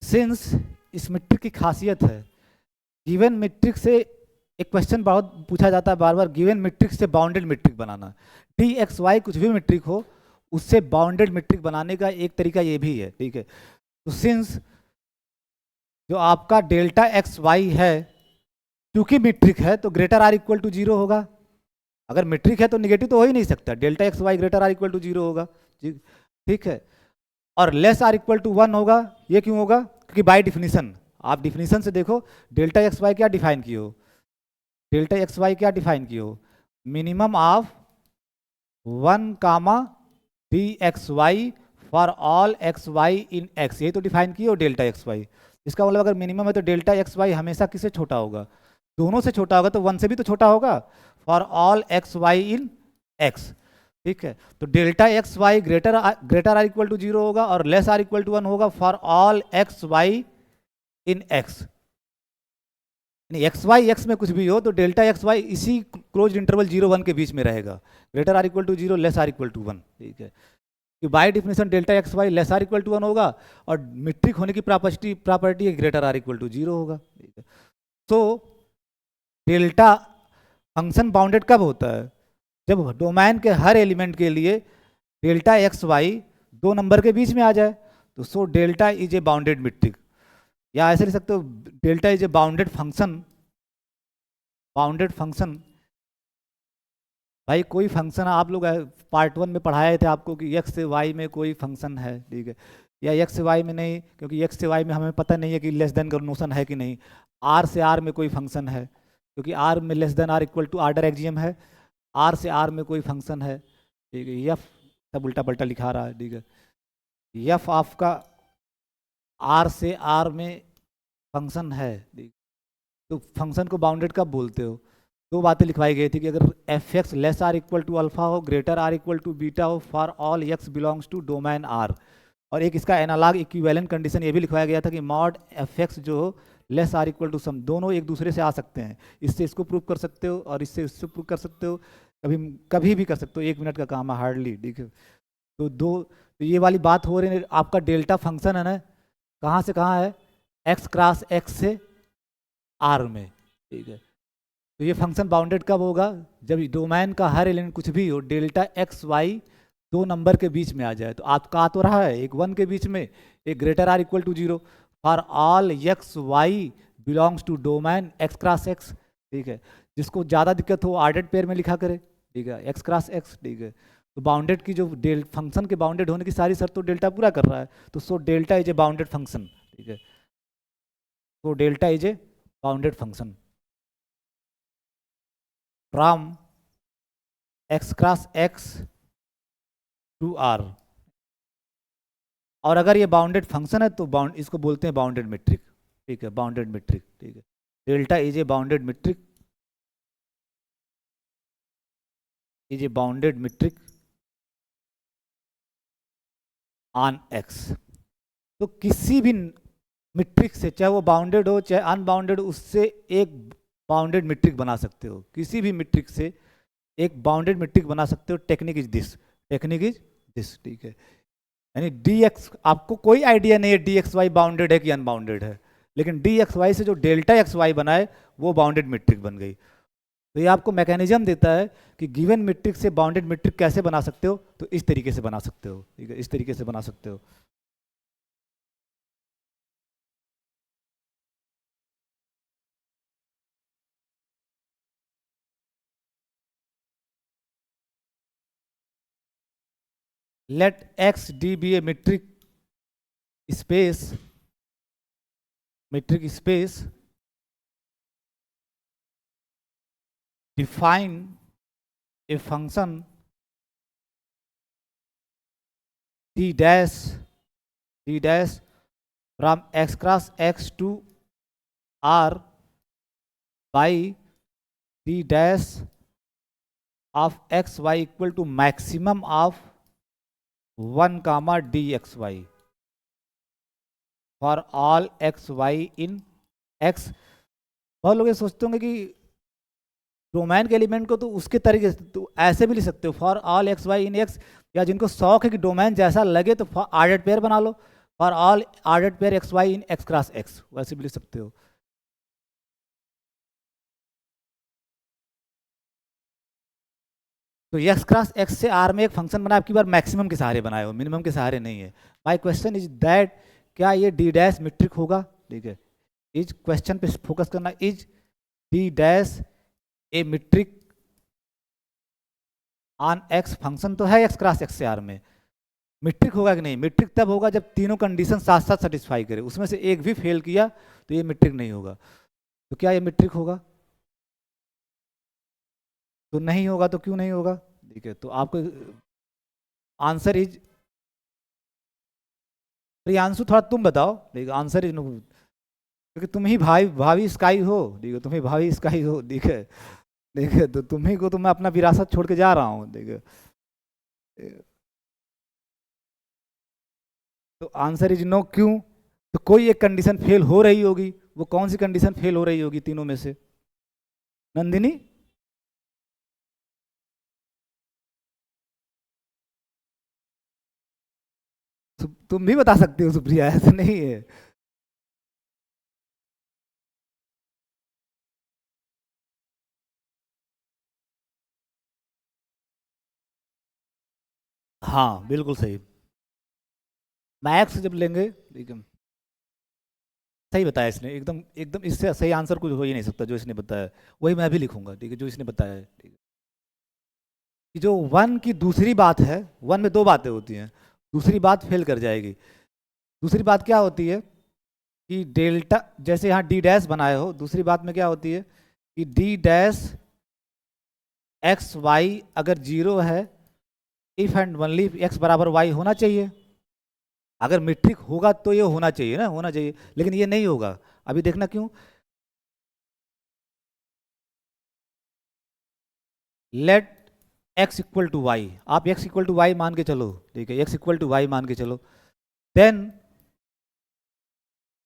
सिंस इस मीट्रिक की खासियत है, गिवन मीट्रिक से एक क्वेश्चन बहुत पूछा जाता है बार बार, गिवन मीट्रिक से बाउंडेड मीट्रिक बनाना, डी एक्स वाई कुछ भी मीट्रिक हो, उससे बाउंडेड मीट्रिक बनाने का एक तरीका ये भी है, ठीक है। तो सिंस जो आपका डेल्टा एक्स वाई है, क्योंकि मीट्रिक है तो greater or equal to zero होगा, अगर मीट्रिक है तो निगेटिव तो हो ही नहीं सकता, delta x y greater or equal to zero होगा, ठीक है। और less or equal to one होगा, ये क्यों होगा, क्योंकि बाय डिफिनीशन, आप डिफिनीशन से देखो, डेल्टा एक्स वाई क्या डिफाइन किए हो, डेल्टा एक्स वाई क्या डिफाइन किए हो, minimum of 1 comma D x Y for all x Y in x, यही तो डिफाइन किए हो डेल्टा एक्स वाई। इसका मतलब अगर मिनिमम है तो डेल्टा एक्स वाई हमेशा किससे छोटा होगा, दोनों से छोटा होगा, तो 1 से भी तो छोटा होगा, for all x Y in X, ठीक है। तो delta x y greater or equal to zero होगा और लेस आर इक्वल टू 1 होगा for all x Y in x, x y X में कुछ भी हो तो डेल्टा एक्स वाई इसी क्लोज इंटरवल 0-1 के बीच में रहेगा, greater or equal to 0 less or equal to 1, ठीक है। कि by definition delta x Y less or equal to 1 होगा और मीट्रिक होने की property greater or equal to 0 होगा, ठीक है। तो डेल्टा फंक्शन बाउंडेड कब होता है, जब डोमेन के हर एलिमेंट के लिए डेल्टा एक्स वाई 2 नंबर के बीच में आ जाए, तो so delta is a bounded metric, या ऐसे लिख सकते हो delta is a bounded function, bounded function. भाई कोई फंक्शन आप लोग पार्ट 1 में पढ़ाए थे आपको कि एक्स से वाई में कोई फंक्शन है, ठीक है, या एक्स से वाई में नहीं, क्योंकि एक्स से वाई में हमें पता नहीं है कि लेस देन का नोशन है कि नहीं, आर से आर में कोई फंक्शन है, क्योंकि आर में less than or equal to order axiom है, आर से आर में कोई फंक्शन है, ठीक है, एफ सब उल्टा पल्टा लिखा रहा है, ठीक है, एफ आपका आर से आर में फंक्शन है, तो फंक्शन को बाउंडेड कब बोलते हो, 2 बातें लिखवाई गई थी कि अगर F X less or equal to alpha हो, greater or equal to beta हो, for all X belongs to domain R, और एक इसका एनालॉग इक्विवेलेंट कंडीशन ये भी लिखवाया गया था कि मॉड एफ एक्स जो हो less or equal to some, दोनों एक दूसरे से आ सकते हैं, इससे इसको प्रूव कर सकते हो और इससे इससे प्रूव कर सकते हो, कभी कभी भी कर सकते हो, 1 मिनट का काम है हार्डली, ठीक है। तो ये वाली बात हो रही है, आपका डेल्टा फंक्शन है ना, कहाँ से कहाँ है, एक्स क्रॉस एक्स से आर में, ठीक है। तो ये फंक्शन बाउंडेड कब होगा, जब डोमेन का हर एलिमेंट कुछ भी हो डेल्टा एक्स वाई 2 नंबर के बीच में आ जाए, तो आपका आ तो रहा है एक 1 के बीच में, एक greater or equal to 0 for all x Y belongs to domain X cross X, ठीक है। जिसको ज़्यादा दिक्कत हो ऑर्डर्ड पेयर में लिखा करे, ठीक है, एक्स क्रॉस एक्स, ठीक है। तो बाउंडेड की जो फंक्शन के बाउंडेड होने की सारी शर्त तो डेल्टा पूरा कर रहा है, तो so delta is a bounded function, ठीक है। तो delta is a bounded function from x cross x to R. और अगर ये बाउंडेड फंक्शन है तो इसको बोलते हैं बाउंडेड मेट्रिक, ठीक है, बाउंडेड मेट्रिक, ठीक है। Delta is a bounded metric, is a bounded metric on X. तो किसी भी मेट्रिक से, चाहे वो बाउंडेड हो चाहे अनबाउंडेड, उससे एक बाउंडेड मेट्रिक बना सकते हो, किसी भी मेट्रिक से एक बाउंडेड मेट्रिक बना सकते हो। Technique is this, technique is this, ठीक है। यानी डी एक्स, आपको कोई आइडिया नहीं है डी एक्स वाई बाउंडेड है कि अनबाउंडेड है, लेकिन डी एक्स वाई से जो डेल्टा एक्स वाई बनाए वो बाउंडेड मेट्रिक बन गई। तो ये आपको मैकेनिज्म देता है कि गिवन मेट्रिक से बाउंडेड मेट्रिक कैसे बना सकते हो, तो इस तरीके से बना सकते हो, ठीक है, इस तरीके से बना सकते हो। Let X D be a metric space define a function d dash from x cross x to r by d dash of x y equal to maximum of 1 comma dxy for all x y in x। बहुत लोग ये सोचते होंगे कि domain के element को तो उसके तरीके से तो ऐसे भी लिख सकते हो, for all x Y in X, या जिनको शौक है कि डोमेन जैसा लगे तो ऑर्डर्ड पेयर बना लो, for all ordered pair X Y in X cross X, वैसे भी लिख सकते हो। तो एक्स क्रॉस एक्स से आर में एक फंक्शन बना, आपकी बार मैक्सिमम के सहारे बनाए हो, मिनिमम के सहारे नहीं है। माई क्वेश्चन इज दैट क्या ये डी डैश मेट्रिक होगा, ठीक है, इज क्वेश्चन पे फोकस करना। Is d dash a metric on X, function तो है एक्स क्रॉस एक्स से आर में, मेट्रिक होगा कि नहीं? मेट्रिक तब होगा जब तीनों कंडीशन साथ साथ सेटिस्फाई करे, उसमें से एक भी फेल किया तो ये मेट्रिक नहीं होगा। तो क्या ये मेट्रिक होगा? तो नहीं होगा, तो क्यों नहीं होगा? ठीक है, तो आपको आंसर इज, प्रियांशु थोड़ा तुम बताओ, ठीक है, आंसर इज नो, क्योंकि तुम ही भावी स्काई हो, ठीक है, तुम ही भावी स्काई हो, ठीक है, ठीक है, तो तुम्ही को तो मैं अपना विरासत छोड़ के जा रहा हूँ, ठीक है। तो आंसर इज नो, क्यों? तो कोई एक कंडीशन फेल हो रही होगी, वो कौन सी कंडीशन फेल हो रही होगी तीनों में से? नंदिनी, तुम भी बता सकती हो सुप्रिया, ऐसा नहीं है। हाँ बिल्कुल सही, मैक्स जब लेंगे, ठीक है, सही बताया इसने, एकदम एकदम, इससे सही आंसर कुछ हो ही नहीं सकता जो इसने बताया, वही मैं भी लिखूंगा, ठीक है, जो इसने बताया है, ठीक है। कि जो वन की दूसरी बात है, वन में दो बातें होती हैं, दूसरी बात फेल कर जाएगी। दूसरी बात क्या होती है कि डेल्टा, जैसे यहाँ डी डैश बनाए हो, दूसरी बात में क्या होती है कि डी डैश एक्स वाई अगर जीरो है, इफ एंड ओनली एक्स बराबर वाई होना चाहिए। अगर मीट्रिक होगा तो ये होना चाहिए ना, होना चाहिए, लेकिन ये नहीं होगा। अभी देखना क्यों। Let x equal to y, आप एक्स इक्वल टू वाई मान के चलो, ठीक है, एक्स इक्वल टू वाई मान के चलो, देन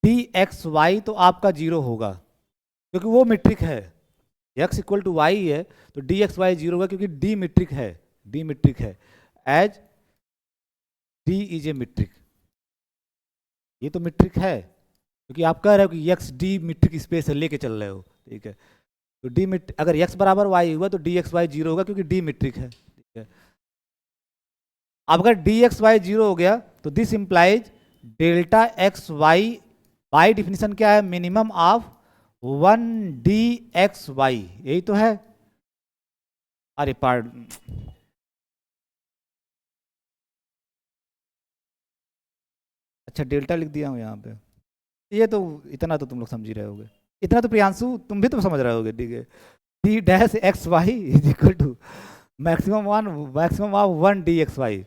डी एक्स वाई तो आपका जीरो होगा, क्योंकि वो मीट्रिक है। एक्स इक्वल टू वाई है तो डी एक्स वाई जीरो होगा, क्योंकि डी मीट्रिक है, डी मीट्रिक है, as d is a metric. ये तो मीट्रिक है, क्योंकि आप कह रहे हो कि एक्स डी मीट्रिक स्पेस है, लेके चल रहे हो, ठीक है। तो डी मीट्रिक, अगर एक्स बराबर वाई हुआ तो डी एक्स वाई जीरो होगा, क्योंकि डी मीट्रिक है, ठीक है। अब अगर डी एक्स वाई जीरो हो गया तो this implies delta x Y by definition क्या है? मिनिमम ऑफ 1dxy, यही तो है। अरे पार्ट, अच्छा डेल्टा लिख दिया हूँ यहाँ पे। ये तो, इतना तो तुम लोग समझ ही रहे होगे, इतना तो प्रियांशु तुम भी तो समझ रहे होगे, ठीक है। D dash x Y is equal to maximum of 1 dxy।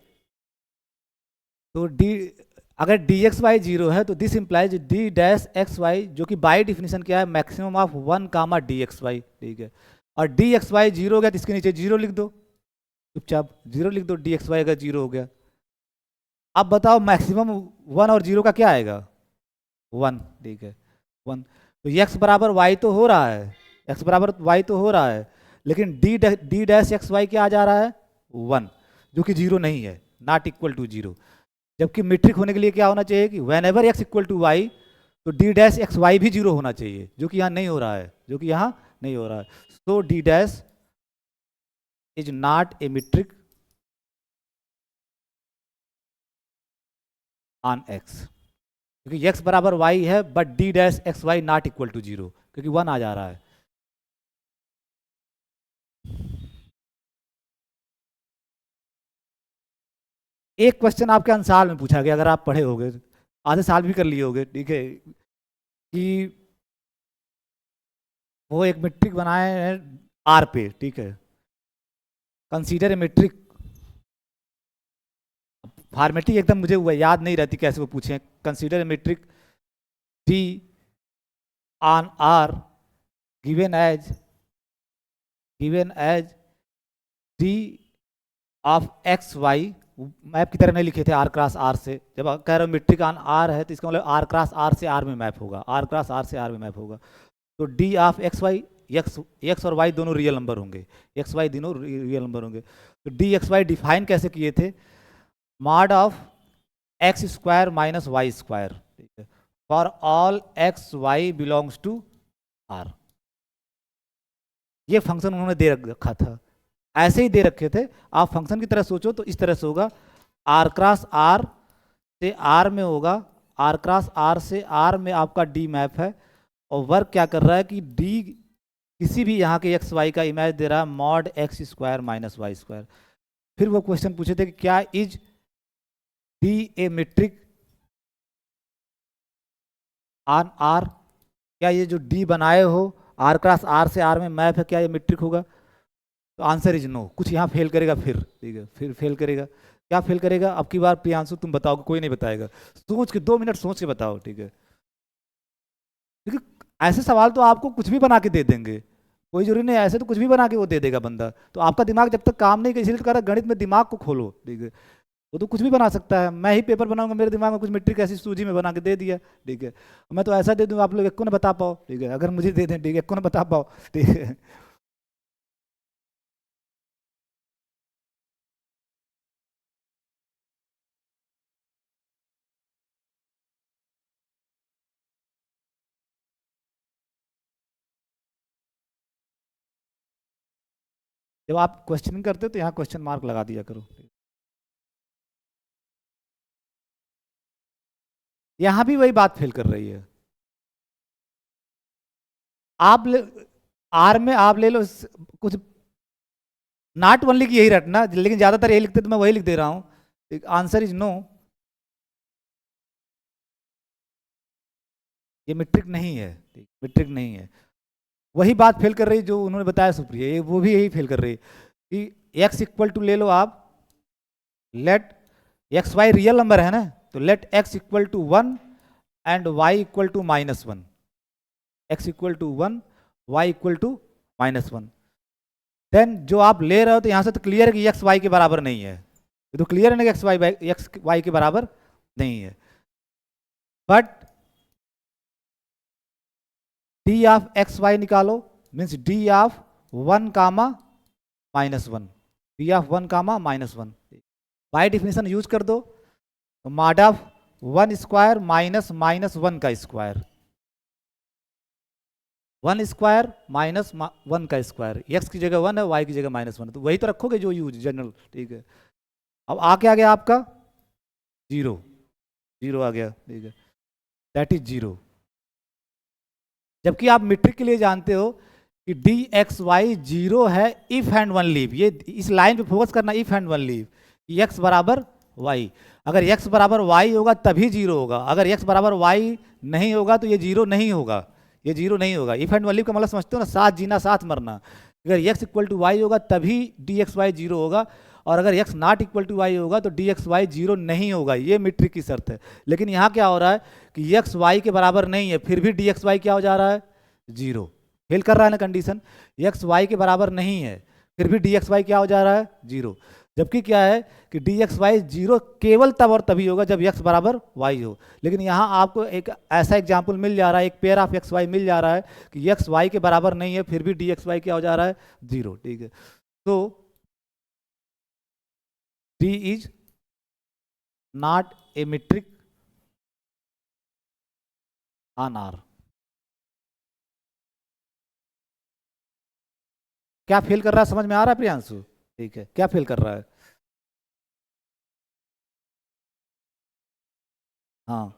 तो डी, अगर डी एक्स वाई जीरो है तो this implies d dash x y, जो कि बाई डिफिनेशन क्या है, maximum of 1 D x y, ठीक है। और डी एक्स वाई जीरो हो गया तो इसके नीचे जीरो लिख दो, चुपचाप जीरो लिख दो, डी एक्स वाई अगर जीरो हो गया। अब बताओ मैक्सिमम 1 और जीरो का क्या आएगा, 1, ठीक है, 1। तो एक्स बराबर वाई तो हो रहा है, एक्स बराबर वाई तो हो रहा है, लेकिन डी डैश एक्स वाई क्या आ जा रहा है, 1, जो कि जीरो नहीं है, नॉट इक्वल टू जीरो। जबकि मीट्रिक होने के लिए क्या होना चाहिए कि whenever x equal to y, तो डी डैश एक्स वाई भी जीरो होना चाहिए, जो कि यहाँ नहीं हो रहा है, जो कि यहाँ नहीं हो रहा है। So D dash is not a metric on X, क्योंकि एक्स बराबर वाई है, but D dash x Y not equal to zero, क्योंकि 1 आ जा रहा है। एक क्वेश्चन आपके अंसार में पूछा गया, अगर आप पढ़े होगे, आधे साल भी कर लिए होगे, ठीक है, कि वो एक मीट्रिक बनाए हैं आर पे, ठीक है, कंसीडर ए मीट्रिक, फॉर्मेटिक एकदम मुझे वो याद नहीं रहती कैसे वो पूछे, consider a metric d on R given as d of x y, map की तरह नहीं लिखे थे आर क्रॉस आर से, जब कह रहे हो मीट्रिक ऑन आर है तो इसका मतलब आर क्रॉस आर से आर में मैप होगा, आर क्रॉस आर से आर में मैप होगा। तो d of x y, x और वाई दोनों रियल नंबर होंगे, एक्स वाई दोनों रियल नंबर होंगे। तो डी एक्स वाई डिफाइन कैसे किए थे, mod of x square minus y square, ठीक है, for all x Y belongs to R. ये फंक्शन उन्होंने दे रखा था, ऐसे ही दे रखे थे, आप फंक्शन की तरह सोचो तो इस तरह से होगा, आर क्रॉस आर से आर में होगा, आर क्रॉस आर से आर में आपका डी मैप है, और वर्क क्या कर रहा है कि डी किसी भी यहाँ के एक्स वाई का इमेज दे रहा है, mod x square minus y square. फिर वो क्वेश्चन पूछे थे कि क्या is d a metric on R, क्या ये जो डी बनाए हो आर क्रॉस आर से आर में मैप है, क्या ये मेट्रिक होगा? तो आंसर इज नो। कुछ यहाँ फेल करेगा फिर, ठीक है, फिर फेल करेगा, क्या फेल करेगा अब की बार प्रियांशु तुम बताओगे, कोई नहीं बताएगा, सोच के 2 मिनट सोच के बताओ, ठीक है, क्योंकि ऐसे सवाल तो आपको कुछ भी बना के दे देंगे, कोई जरूरी नहीं, ऐसे तो कुछ भी बना के वो दे देगा बंदा, तो आपका दिमाग जब तक काम नहीं कर, इसलिए कह रहा गणित में दिमाग को खोलो, ठीक है, वो तो कुछ भी बना सकता है, मैं ही पेपर बनाऊंगा, मेरे दिमाग में कुछ मीट्रिक ऐसी सूजी में बना के दे दिया, ठीक है, मैं तो ऐसा दे दूँ आप लोग एक को ना बता पाओ, ठीक है, अगर मुझे दे दें, ठीक है, एक को ना बता पाओ, ठीक है। जब आप क्वेश्चन करते हो तो यहाँ क्वेश्चन मार्क लगा दिया करो, यहाँ भी वही बात फेल कर रही है। आप ले, आर में आप ले लो कुछ, नॉट ओनली की यही रटना, लेकिन ज्यादातर यही लिखते तो मैं वही लिख दे रहा हूँ, आंसर इज नो, ये मीट्रिक नहीं है, मीट्रिक नहीं है। वही बात फेल कर रही जो उन्होंने बताया सुप्रिया, वो भी यही फेल कर रही कि एक्स इक्वल टू ले लो आप, let x y real number है ना, तो let x equal to 1 and y equal to -1, x equal to 1, y equal to -1। Then जो आप ले रहे हो तो यहां से तो क्लियर है कि एक्स वाई के बराबर नहीं है, ये तो क्लियर है ना कि एक्स वाई के बराबर नहीं है, but d of x y निकालो, means d of 1 comma -1, d of 1 comma -1, by definition use कर दो, तो मॉड ऑफ 1 स्क्वायर माइनस -1 का स्क्वायर, 1 स्क्वायर माइनस 1 का स्क्वायर, एक्स की जगह 1 है, वाई की जगह -1, तो वही तो रखोगे जो यूज जनरल, ठीक है। अब आ क्या गया आपका, जीरो, जीरो आ गया, ठीक है, दैट इज जीरो। जबकि आप मीट्रिक के लिए जानते हो कि डी एक्स वाई जीरो है इफ एंड वन लीव, ये इस लाइन पे फोकस करना, if and one leave, x बराबर वाई। अगर एक्स बराबर वाई होगा तभी जीरो होगा, अगर एक्स बराबर वाई नहीं होगा तो ये जीरो नहीं होगा, ये जीरो नहीं होगा। इफ एंड वन लीव का मतलब समझते हो ना, साथ जीना साथ मरना। अगर एक्स इक्वल टू वाई होगा तभी डी एक्स वाई जीरो होगा, और अगर x not equal to y होगा तो डी एक्स वाई जीरो नहीं होगा, ये मीट्रिक की शर्त है। लेकिन यहाँ क्या हो रहा है कि एक्स वाई के बराबर नहीं है, फिर भी डी एक्स वाई क्या हो जा रहा है, जीरो। फेल कर रहा है ना कंडीशन, एक्स वाई के बराबर नहीं है फिर भी डी एक्स वाई क्या हो जा रहा है, जीरो। जबकि क्या है कि डी एक्स वाई जीरो केवल तब और तभी होगा जब एक्स बराबर वाई हो। लेकिन यहाँ आपको एक ऐसा एग्जाम्पल मिल जा रहा है, एक पेयर ऑफ एक्स वाई मिल जा रहा है कि एक्स वाई के बराबर नहीं है फिर भी डी एक्स वाई क्या हो जा रहा है, जीरो। ठीक है, तो d is not a metric on R. क्या फेल कर रहा है, समझ में आ रहा है प्रियांशु? ठीक है, क्या फेल कर रहा है? हाँ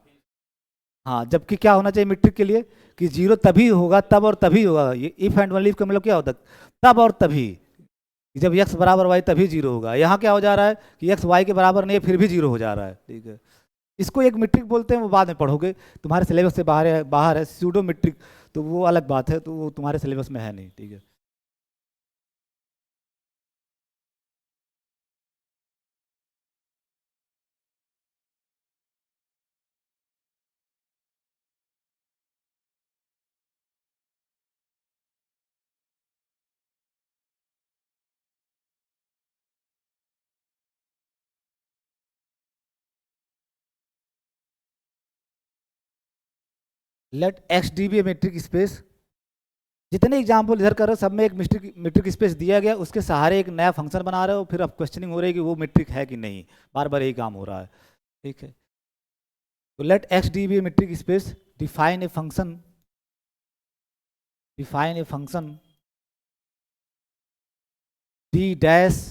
हाँ, जबकि क्या होना चाहिए मीट्रिक के लिए कि जीरो तभी होगा, तब और तभी होगा। ये इफ एंड वन लीव का मतलब क्या होता है, तब और तभी, जब एक्स बराबर वाई तभी जीरो होगा। यहाँ क्या हो जा रहा है कि एक्स वाई के बराबर नहीं है फिर भी जीरो हो जा रहा है। ठीक है, इसको एक मीट्रिक बोलते हैं, वो बाद में पढ़ोगे, तुम्हारे सिलेबस से बाहर है, बाहर है स्यूडो मीट्रिक, तो वो अलग बात है, तो वो तुम्हारे सिलेबस में है नहीं। ठीक है, let x d be a metric space. जितने एग्जाम्पल इधर कर रहे हो सब में एक मीट्रिक मीट्रिक स्पेस दिया गया, उसके सहारे एक नया फंक्शन बना रहे हो, फिर अब क्वेश्चनिंग हो रही है कि वो मीट्रिक है कि नहीं, बार बार यही काम हो रहा है। ठीक है, तो let x d be a metric space, define a function, define a function d dash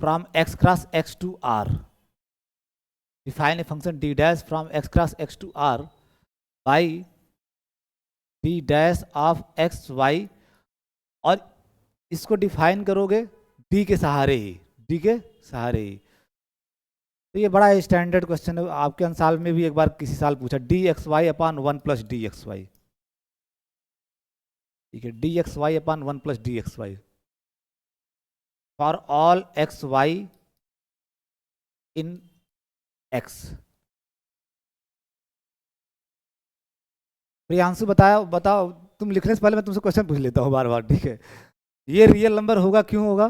from x cross x to R. Define a function d dash from x cross x to r by d dash of x y, और इसको define करोगे d के सहारे ही, d के सहारे ही। तो ये बड़ा स्टैंडर्ड क्वेश्चन है, आपके साल में भी एक बार किसी साल पूछा, d x y upon one plus d x y. ठीक है, d x y upon one plus d x Y for all x Y in X. Priyanshu बताओ बताओ, तुम लिखने से पहले मैं तुमसे क्वेश्चन पूछ लेता हूँ बार बार। ठीक है, ये रियल नंबर होगा, क्यों होगा?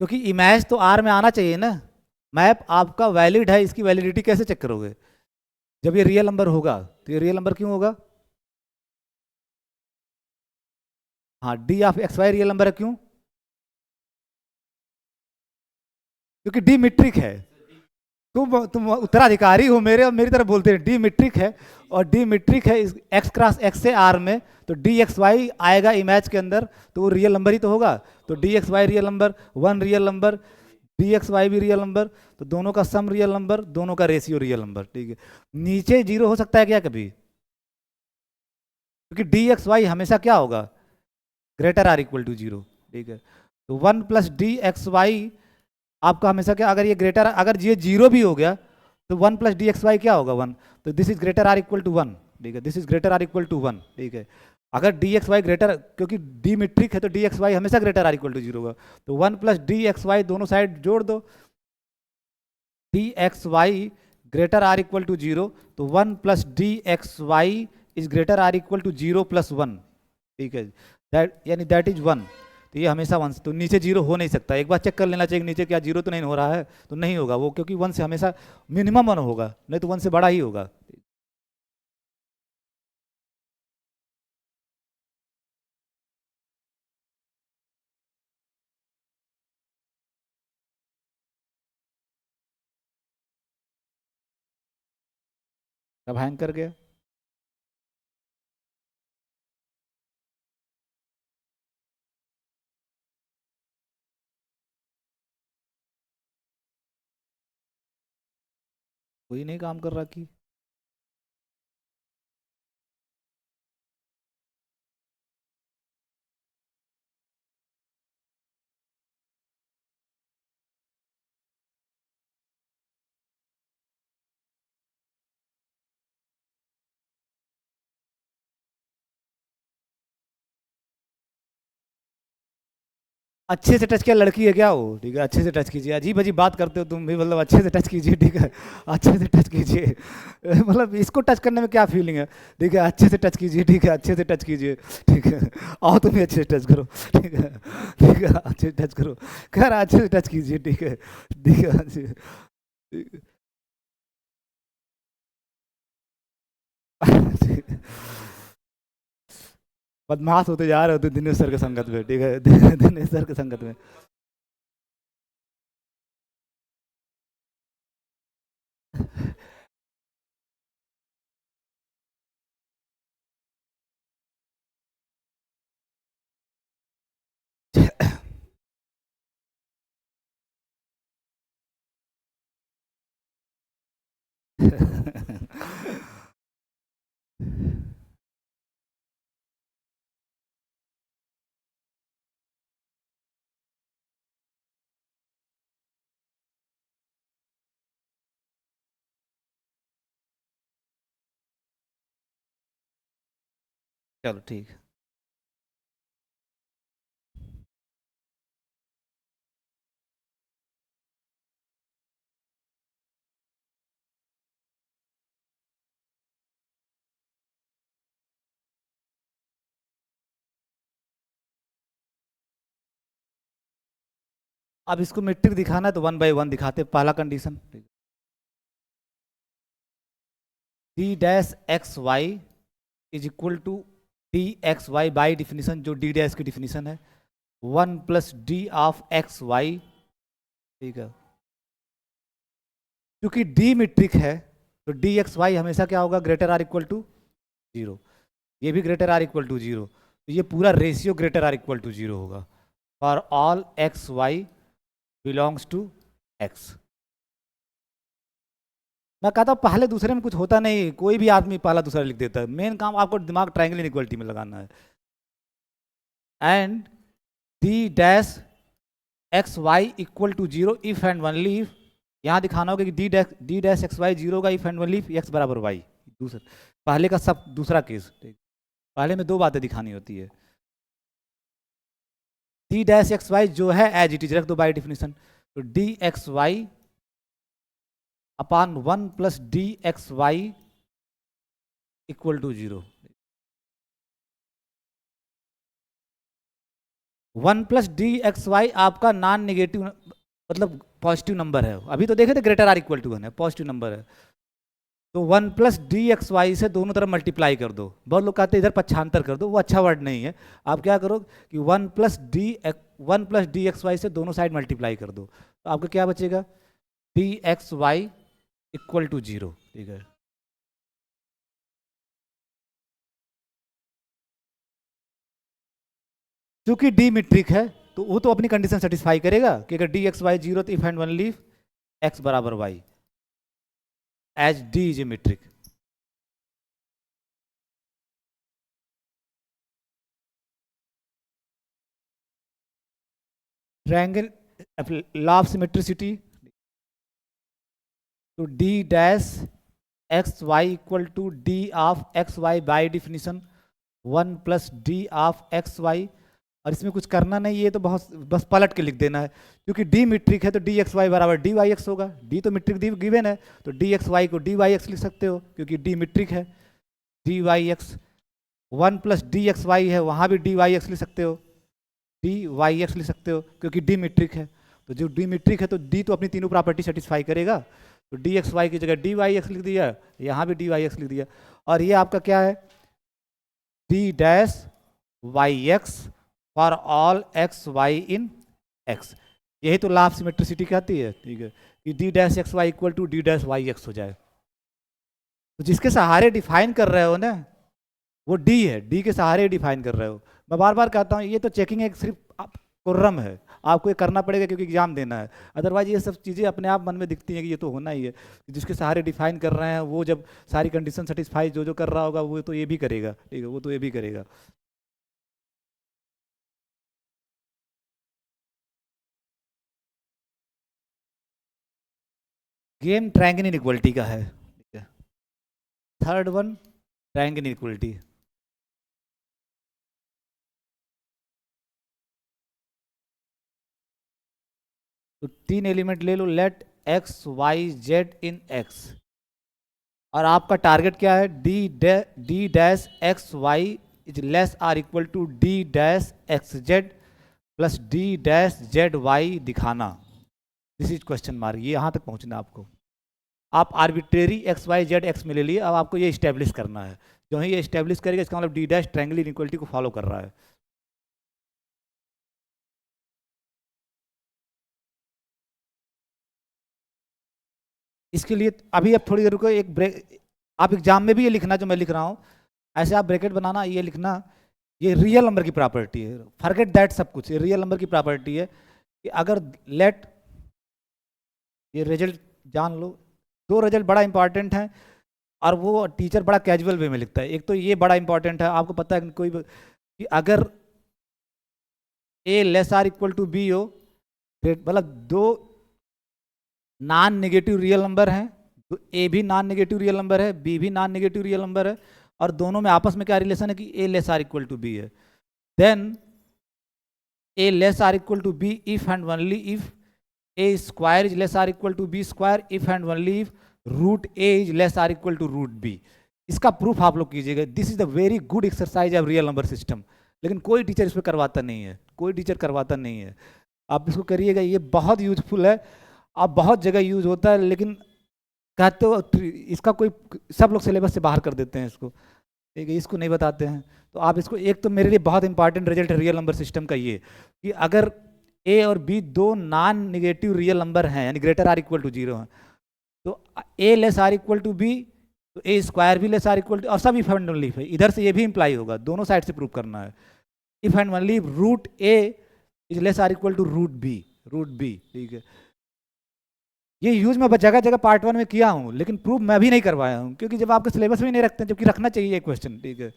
क्योंकि इमेज तो आर में आना चाहिए ना, मैप आपका वैलिड है, इसकी वैलिडिटी कैसे चेक करोगे? जब ये रियल नंबर होगा, तो ये रियल नंबर क्यों होगा? हाँ, d of x y real number है, क्यों? क्योंकि डी मीट्रिक है। तुम उत्तराधिकारी हो मेरे, और मेरी तरफ बोलते हैं डी मीट्रिक है, और डी मीट्रिक है एक्स क्रॉस एक्स से आर में, तो डी एक्स वाई आएगा इमेज के अंदर, तो वो रियल नंबर ही तो होगा। तो D x y real number, one real number, d x Y भी रियल नंबर, तो दोनों का सम रियल नंबर, दोनों का रेशियो रियल नंबर। ठीक है, नीचे जीरो हो सकता है क्या कभी? क्योंकि डी एक्स वाई हमेशा क्या होगा, greater or equal to zero. ठीक है, तो one plus d x y आपका हमेशा क्या, अगर ये ग्रेटर, अगर ये जीरो भी हो गया तो one plus d x y क्या होगा, वन। तो this is greater or equal to one. ठीक है, this is greater or equal to one. ठीक है, अगर डी एक्स वाई ग्रेटर, क्योंकि डी मीट्रिक है तो डी एक्स वाई हमेशा greater or equal to zero होगा, तो one plus d x y दोनों साइड जोड़ दो, d x y greater or equal to zero, तो one plus d x Y is greater or equal to zero plus one. ठीक है, that यानी that is one, तो ये हमेशा वन, तो नीचे जीरो हो नहीं सकता। एक बार चेक कर लेना चाहिए कि नीचे क्या जीरो तो नहीं हो रहा है, तो नहीं होगा वो, क्योंकि वन से हमेशा मिनिमम वन होगा, नहीं तो वन से बड़ा ही होगा। अब हैंग कर गया। कोई नहीं काम कर रहा की। अच्छे से टच किया, लड़की है क्या वो, ठीक है, अच्छे से टच कीजिए, अजीब अजीब बात करते हो तुम भी, मतलब अच्छे से टच कीजिए, ठीक है, अच्छे से टच कीजिए। मतलब इसको टच करने में क्या फीलिंग है, ठीक है, अच्छे से टच कीजिए, ठीक है, अच्छे से टच कीजिए, ठीक है, आओ तुम भी अच्छे से टच करो, ठीक है, ठीक है, अच्छे से टच करो, खैर अच्छे से टच कीजिए, ठीक है, ठीक है, ठीक है। ठीक है। बदमाश होते जा रहे हो तो दिनेश सर के संगत में, ठीक है, दिनेश सर के संगत में। चलो ठीक है। अब इसको मेट्रिक दिखाना है तो 1 बाय 1 दिखाते हैं। पहला condition, d dash x Y is equal to D x Y, by definition जो डी डैश की डिफिनीशन है, 1 + d ऑफ एक्स वाई, ठीक है। क्योंकि डी मीट्रिक है तो डी एक्स वाई हमेशा क्या होगा, ग्रेटर आर इक्वल टू 0, ये भी ग्रेटर आर इक्वल टू 0, तो ये पूरा ratio greater or equal to 0 होगा for all x Y belongs to X. मैं कहता हूँ पहले दूसरे में कुछ होता नहीं, कोई भी आदमी पहला दूसरा लिख देता है, मेन काम आपको दिमाग ट्रायंगल इनइक्वालिटी में लगाना है। And d dash x Y equal to 0 if and only if, यहाँ दिखाना होगा कि डी डैश एक्स वाई 0 का if and only if x बराबर वाई। दूसरा, पहले का सब दूसरा केस, पहले में दो बातें दिखानी होती है। डी डैश एक्स वाई जो है एज इट इज रख दो बाई डिफिनीशन, तो D x y upon 1 + d(xy) equal to 0। 1 + d(xy) आपका नॉन नेगेटिव मतलब पॉजिटिव नंबर है, अभी तो देखे थे ग्रेटर आर इक्वल टू 1 है, पॉजिटिव नंबर है, तो 1 + d(xy) से दोनों तरफ मल्टीप्लाई कर दो। बहुत लोग कहते हैं इधर पक्षांतर कर दो, वो अच्छा वर्ड नहीं है। आप क्या करो कि 1 + d(xy) से दोनों साइड मल्टीप्लाई कर दो, तो आपका क्या बचेगा, d(xy) इक्वल टू 0, ठीक है। क्योंकि डी मीट्रिक है तो वो तो अपनी कंडीशन सेटिस्फाई करेगा कि अगर डी एक्स वाई 0 तो इफ एंड ओनली एक्स बराबर y, as d is a metric. Triangle law of symmetricity, तो d dash x Y equal to d of x Y by definition 1 + d of x y. और इसमें कुछ करना नहीं है, तो बहुत बस पलट के लिख देना है, क्योंकि डी मीट्रिक है तो डी एक्स वाई बराबर डी वाई एक्स होगा, डी तो मीट्रिक दी गिवन है, तो डी एक्स वाई को डी वाई एक्स लिख सकते हो क्योंकि डी मीट्रिक है, डी वाई एक्स। 1 + d(xy) है, वहाँ भी डी वाई एक्स लिख सकते हो, डी वाई एक्स लिख सकते हो क्योंकि डी मीट्रिक है। तो जो डी मीट्रिक है तो डी तो अपनी तीनों प्रॉपर्टी सेटिस्फाई करेगा, तो डी एक्स वाई की जगह डी वाई एक्स लिख दिया, यहाँ भी डी वाई एक्स लिख दिया। और ये आपका क्या है, d dash y x for all x Y in x. यही तो लॉ ऑफ सिमेट्रिसिटी कहती है, ठीक है, कि d dash x Y equal to d dash y x हो जाए। तो जिसके सहारे डिफाइन कर रहे हो ना वो डी है, डी के सहारे डिफाइन कर रहे हो। मैं बार बार कहता हूँ ये तो चेकिंग एक सिर्फ कुर्रम है, आपको ये करना पड़ेगा क्योंकि एग्जाम देना है। अदरवाइज ये सब चीज़ें अपने आप मन में दिखती हैं कि ये तो होना ही है, जिसके सहारे डिफाइन कर रहे हैं वो जब सारी कंडीशन सेटिस्फाई जो जो कर रहा होगा वो तो ये भी करेगा, ठीक है, वो तो ये भी करेगा। गेम ट्रायंगल इनइक्वलिटी का है, ठीक है। Third one triangle inequality. तो 3 एलिमेंट ले लो, let x y z in x, और आपका टारगेट क्या है, d dash x Y is less or equal to d dash x Z plus d dash z y दिखाना। दिस इज क्वेश्चन मार्क, ये यहाँ तक पहुँचना आपको। आप arbitrary x y z x में ले लिए, अब आपको ये इस्टेब्लिश करना है। जो ही ये इस्टेब्लिश करेगा इसका मतलब डी डैश ट्रायंगल इनइक्वलिटी को फॉलो कर रहा है। इसके लिए अभी आप थोड़ी देर रुको, एक ब्रेक। आप एग्जाम में भी ये लिखना जो मैं लिख रहा हूँ, ऐसे आप ब्रैकेट बनाना, ये लिखना, ये रियल नंबर की प्रॉपर्टी है, फॉरगेट दैट सब कुछ, ये रियल नंबर की प्रॉपर्टी है कि अगर लेट, ये रिजल्ट जान लो, दो रिजल्ट बड़ा इंपॉर्टेंट है और वो टीचर बड़ा कैजुअल वे में लिखता है। एक तो ये बड़ा इंपॉर्टेंट है, आपको पता है कोई कि अगर a less or equal to b हो, मतलब दो नॉन नेगेटिव रियल नंबर हैं, तो ए भी नॉन नेगेटिव रियल नंबर है, बी भी नॉन नेगेटिव रियल नंबर है, और दोनों में आपस में क्या रिलेशन है कि a less or equal to b है, then a less or equal to b if and only if a square is less or equal to b square if and only if root A is less or equal to root b. इसका proof आप लोग कीजिएगा। This is the very good exercise of real number system, लेकिन कोई teacher इस पर करवाता नहीं है, कोई टीचर करवाता नहीं है। आप इसको करिएगा, ये बहुत यूजफुल है, आप बहुत जगह यूज होता है, लेकिन कहते हो इसका कोई, सब लोग सिलेबस से बाहर कर देते हैं इसको, ठीक है, इसको नहीं बताते हैं। तो आप इसको, एक तो मेरे लिए बहुत इंपॉर्टेंट रिजल्ट है रियल नंबर सिस्टम का ये कि अगर ए और बी दो नॉन निगेटिव रियल नंबर हैं, यानी greater or equal to zero है, तो a less or equal to b, तो ए स्क्वायर भी लेस आर इक्वल टू, और सब इफ एंड ओनली है, इधर से ये भी इंप्लाई होगा, दोनों साइड से प्रूव करना है। If and only root A is less or equal to root B, ठीक है। ये यूज मैं जगह जगह पार्ट 1 में किया हूँ, लेकिन प्रूफ मैं भी नहीं करवाया हूँ, क्योंकि जब आपके सिलेबस में नहीं रखते हैं, जबकि रखना चाहिए क्वेश्चन, ठीक है।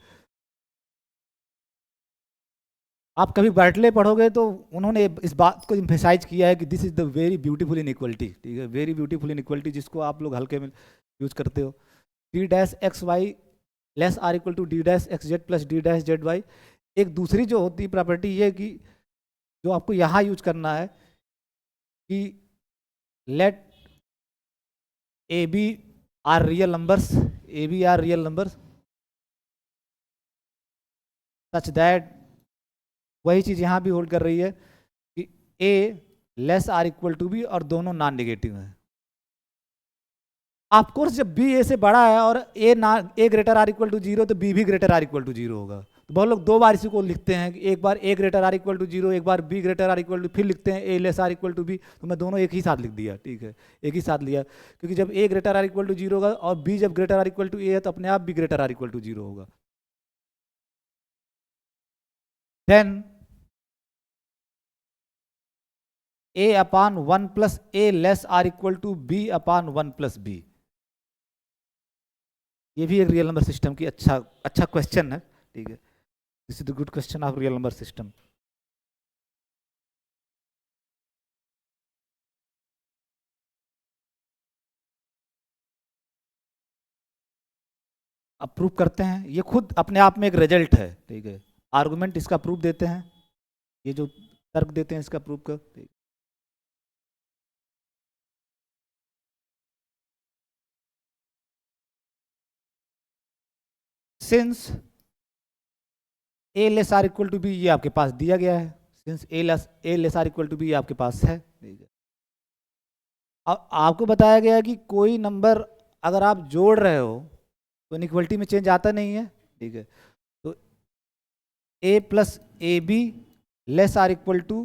आप कभी बार्टले पढ़ोगे तो उन्होंने इस बात को इम्फेसाइज किया है कि this is the very beautiful inequality, ठीक है, वेरी ब्यूटीफुल इनइक्वलिटी, जिसको आप लोग हल्के में यूज करते हो। D dash x Y less or equal to d dash x Z plus d dash z y. एक दूसरी जो होती है प्रॉपर्टी ये कि जो आपको यहाँ यूज करना है कि let a b are real numbers, a b are real numbers such that, वही चीज़ यहाँ भी होल्ड कर रही है कि a less or equal to b और दोनों नॉन नेगेटिव हैं। ऑफ कोर्स जब बी ए से बड़ा है और a greater or equal to zero, तो बी भी greater or equal to zero होगा। तो बहुत लोग दो बार इसी को लिखते हैं कि एक बार a greater or equal to zero, एक बार b greater or equal to, फिर लिखते हैं a less or equal to b. तो मैं दोनों एक ही साथ लिख दिया, ठीक है, एक ही साथ लिया, क्योंकि जब a greater or equal to zero होगा और बी जब greater or equal to a है, तो अपने आप b greater or equal to zero होगा। Then a upon 1 plus a less or equal to b upon 1 plus b. ये भी एक रियल नंबर सिस्टम की अच्छा क्वेश्चन है, ठीक है। This is the good question of real number system. अब प्रूव करते हैं, ये खुद अपने आप में एक रिजल्ट है, ठीक है, आर्गुमेंट इसका प्रूफ देते हैं, ये जो तर्क देते हैं इसका प्रूफ कर, ठीक। Since a less or equal to b, ये आपके पास दिया गया है, since a less or equal to b आपके पास है, ठीक है। अब आपको बताया गया है कि कोई नंबर अगर आप जोड़ रहे हो तो इनइक्वलिटी में चेंज आता नहीं है, ठीक है। तो a plus a b less or equal to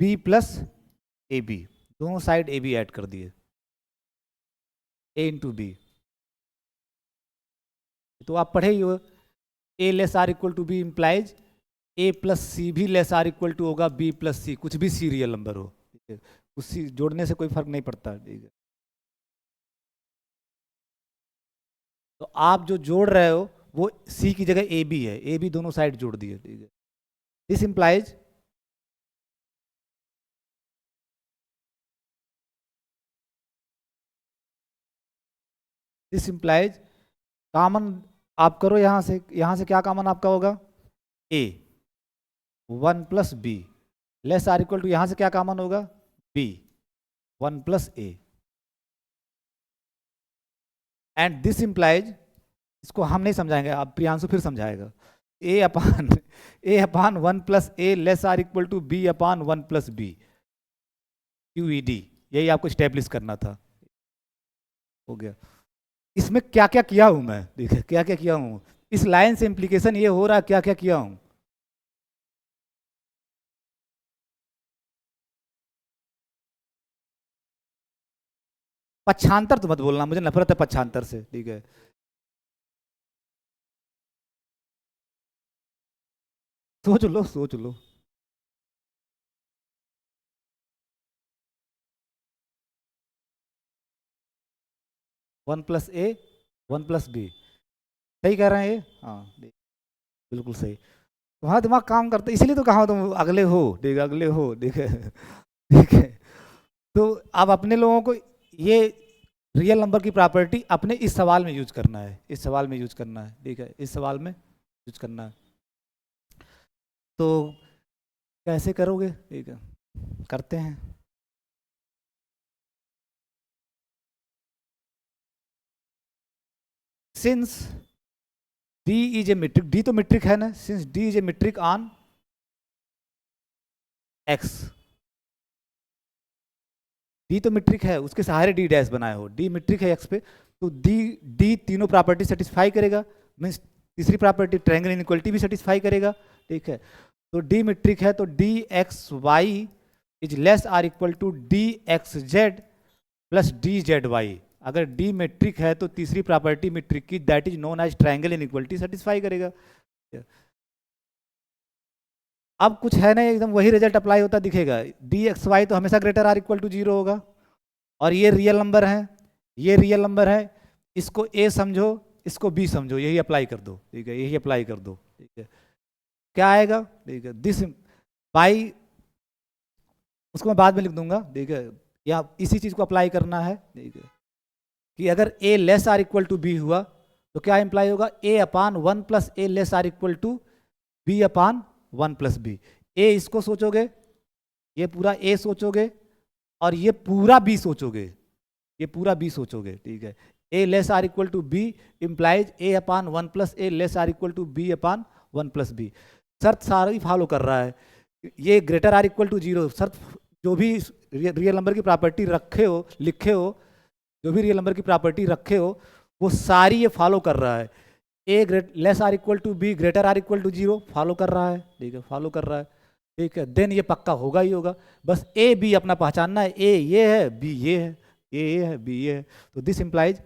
b plus a b, दोनों साइड ए बी ऐड कर दिए, ए इंटू बी। तो आप पढ़े ही हो, a less or equal to b implies a plus c भी लेस आर इक्वल टू होगा बी प्लस सी, कुछ भी सी रियल नंबर हो, ठीक है, उसी जोड़ने से कोई फर्क नहीं पड़ता, ठीक है। तो आप जो जोड़ रहे हो वो सी की जगह ए बी है, ए बी दोनों साइड जोड़ दिए, ठीक है। दिस इंप्लाइज कॉमन आप करो, यहां से क्या कॉमन आपका होगा, a 1 plus b less or equal to, यहां से क्या कॉमन होगा, b 1 plus a, and this implies, इसको हम नहीं समझाएंगे, आप प्रियांशु फिर समझाएगा, a upon 1 plus a less or equal to b upon 1 plus b, QED, यही आपको स्टेब्लिश करना था, हो गया। इसमें क्या क्या किया हूं मैं, देखिए क्या क्या किया हूं, इस लाइन से इंप्लीकेशन ये हो रहा है, क्या क्या किया हूं। पक्षांतर तो मत बोलना, मुझे नफरत है पक्षांतर से, ठीक है। सोच लो सोच लो, वन प्लस ए 1 प्लस बी, सही कह रहे हैं ये, हाँ बिल्कुल सही। तुम्हारा दिमाग काम करता है, इसीलिए तो कहा तुम अगले हो, ठीक है, अगले हो, ठीक है, ठीक है। तो अब अपने लोगों को ये रियल नंबर की प्रॉपर्टी अपने इस सवाल में यूज करना है, इस सवाल में यूज करना है, ठीक है, इस सवाल में यूज करना है। तो कैसे करोगे, ठीक है, करते हैं। Since D is a metric, D तो मीट्रिक है ना, since D is a metric on X, D तो मीट्रिक है, उसके सहारे D डैश बनाए हो, D मीट्रिक है X पे, तो D तीनों प्रॉपर्टी सेटिस्फाई करेगा, मीन्स तीसरी प्रॉपर्टी ट्रायंगल इनइक्वालिटी भी सेटिस्फाई करेगा, ठीक है। तो D मीट्रिक है तो DXY is less or equal to DXZ plus DZY, अगर D मीट्रिक है तो तीसरी प्रॉपर्टी मीट्रिक की, that is known as triangle inequality, satisfy करेगा। अब कुछ है नहीं, एकदम वही रिजल्ट अप्लाई होता दिखेगा, DXY तो हमेशा ग्रेटर आर इक्वल टू 0 होगा, और ये रियल नंबर है, ये रियल नंबर है, इसको A समझो, इसको B समझो, यही अप्लाई कर दो, ठीक है, यही अप्लाई कर दो, ठीक है। क्या आएगा, ठीक है, दिस बाई, उसको मैं बाद में लिख दूंगा, ठीक है, या इसी चीज को अप्लाई करना है, ठीक है, कि अगर A less or equal to b हुआ तो क्या इंप्लाई होगा, A upon 1 plus a less or equal to b upon 1 plus b. ए इसको सोचोगे, ये पूरा A सोचोगे, और ये पूरा B सोचोगे, ये पूरा B सोचोगे, ठीक है। A less or equal to b implies A upon 1 plus a less or equal to b upon 1 plus b. शर्त सारी फॉलो कर रहा है, ये ग्रेटर आर इक्वल टू 0, शर्त जो भी रियल नंबर की प्रॉपर्टी रखे हो, लिखे हो, जो भी रियल नंबर की प्रॉपर्टी रखे हो वो सारी ये फॉलो कर रहा है। A great less or equal to b greater or equal to 0 follow कर रहा है, ठीक है, फॉलो कर रहा है, ठीक है, देन ये पक्का होगा ही होगा। बस ए बी अपना पहचानना है, ए ये है, बी ये है, ये है, बी ये है। तो this implies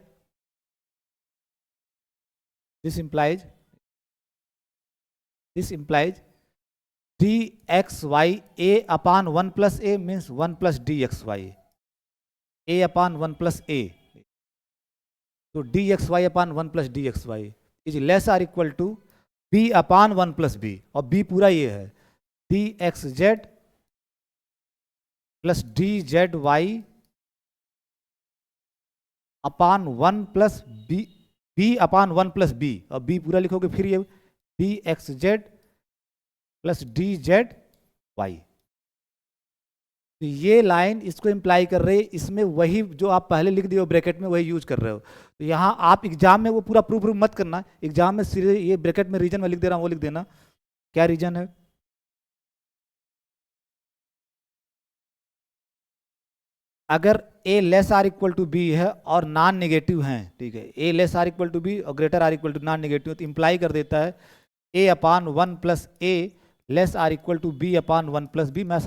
d x y a upon 1 plus a means 1 plus d x y, a upon 1 plus a, तो D x y upon 1 plus d x Y is less or equal to b upon 1 plus b, और b पूरा ये है, d x Z plus D Z y upon 1 plus b, b upon 1 plus b, और b पूरा लिखोगे फिर ये d x Z plus D Z Y. तो ये लाइन इसको इंप्लाई कर रही है, इसमें वही जो आप पहले लिख दिए हो ब्रैकेट में वही यूज कर रहे हो। तो यहाँ आप एग्जाम में वो पूरा प्रूफ मत करना, एग्जाम में सीधे ये ब्रैकेट में रीजन में लिख दे रहा हूँ वो लिख देना, क्या रीजन है। अगर a less or equal to b है और नॉन नेगेटिव हैं, ठीक है, a less or equal to b और greater or equal to non negative, तो इंप्लाई कर देता है a upon 1 plus a less or equal to b upon 1 plus b. मैं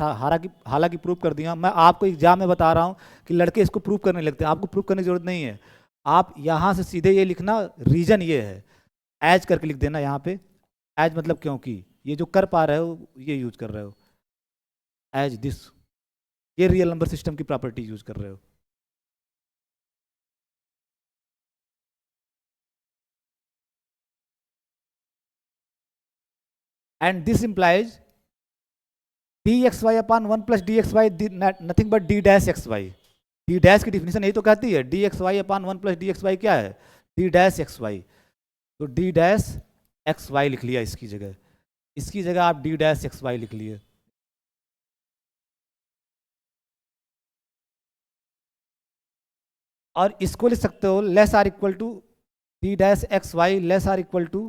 हालांकि प्रूव कर दिया, मैं आपको एग्जाम में बता रहा हूँ कि लड़के इसको प्रूव करने लगते हैं, आपको प्रूव करने की जरूरत नहीं है। आप यहाँ से सीधे ये लिखना, रीजन ये है, एज करके लिख देना यहाँ पे, एज मतलब क्योंकि, ये जो कर पा रहे हो ये यूज कर रहे हो एज दिस, ये रियल नंबर सिस्टम की प्रॉपर्टी यूज कर रहे हो। And this implies d x y upon 1 plus d x y nothing but D dash x y. D dash की डिफिनेशन यही तो कहती है, d x y upon 1 plus d x y क्या है, डी डैश एक्स वाई। तो d dash x y लिख लिया इसकी जगह, इसकी जगह आप डी डैश एक्स वाई लिख लिए। और इसको लिख सकते हो less or equal to d dash x Y less or equal to,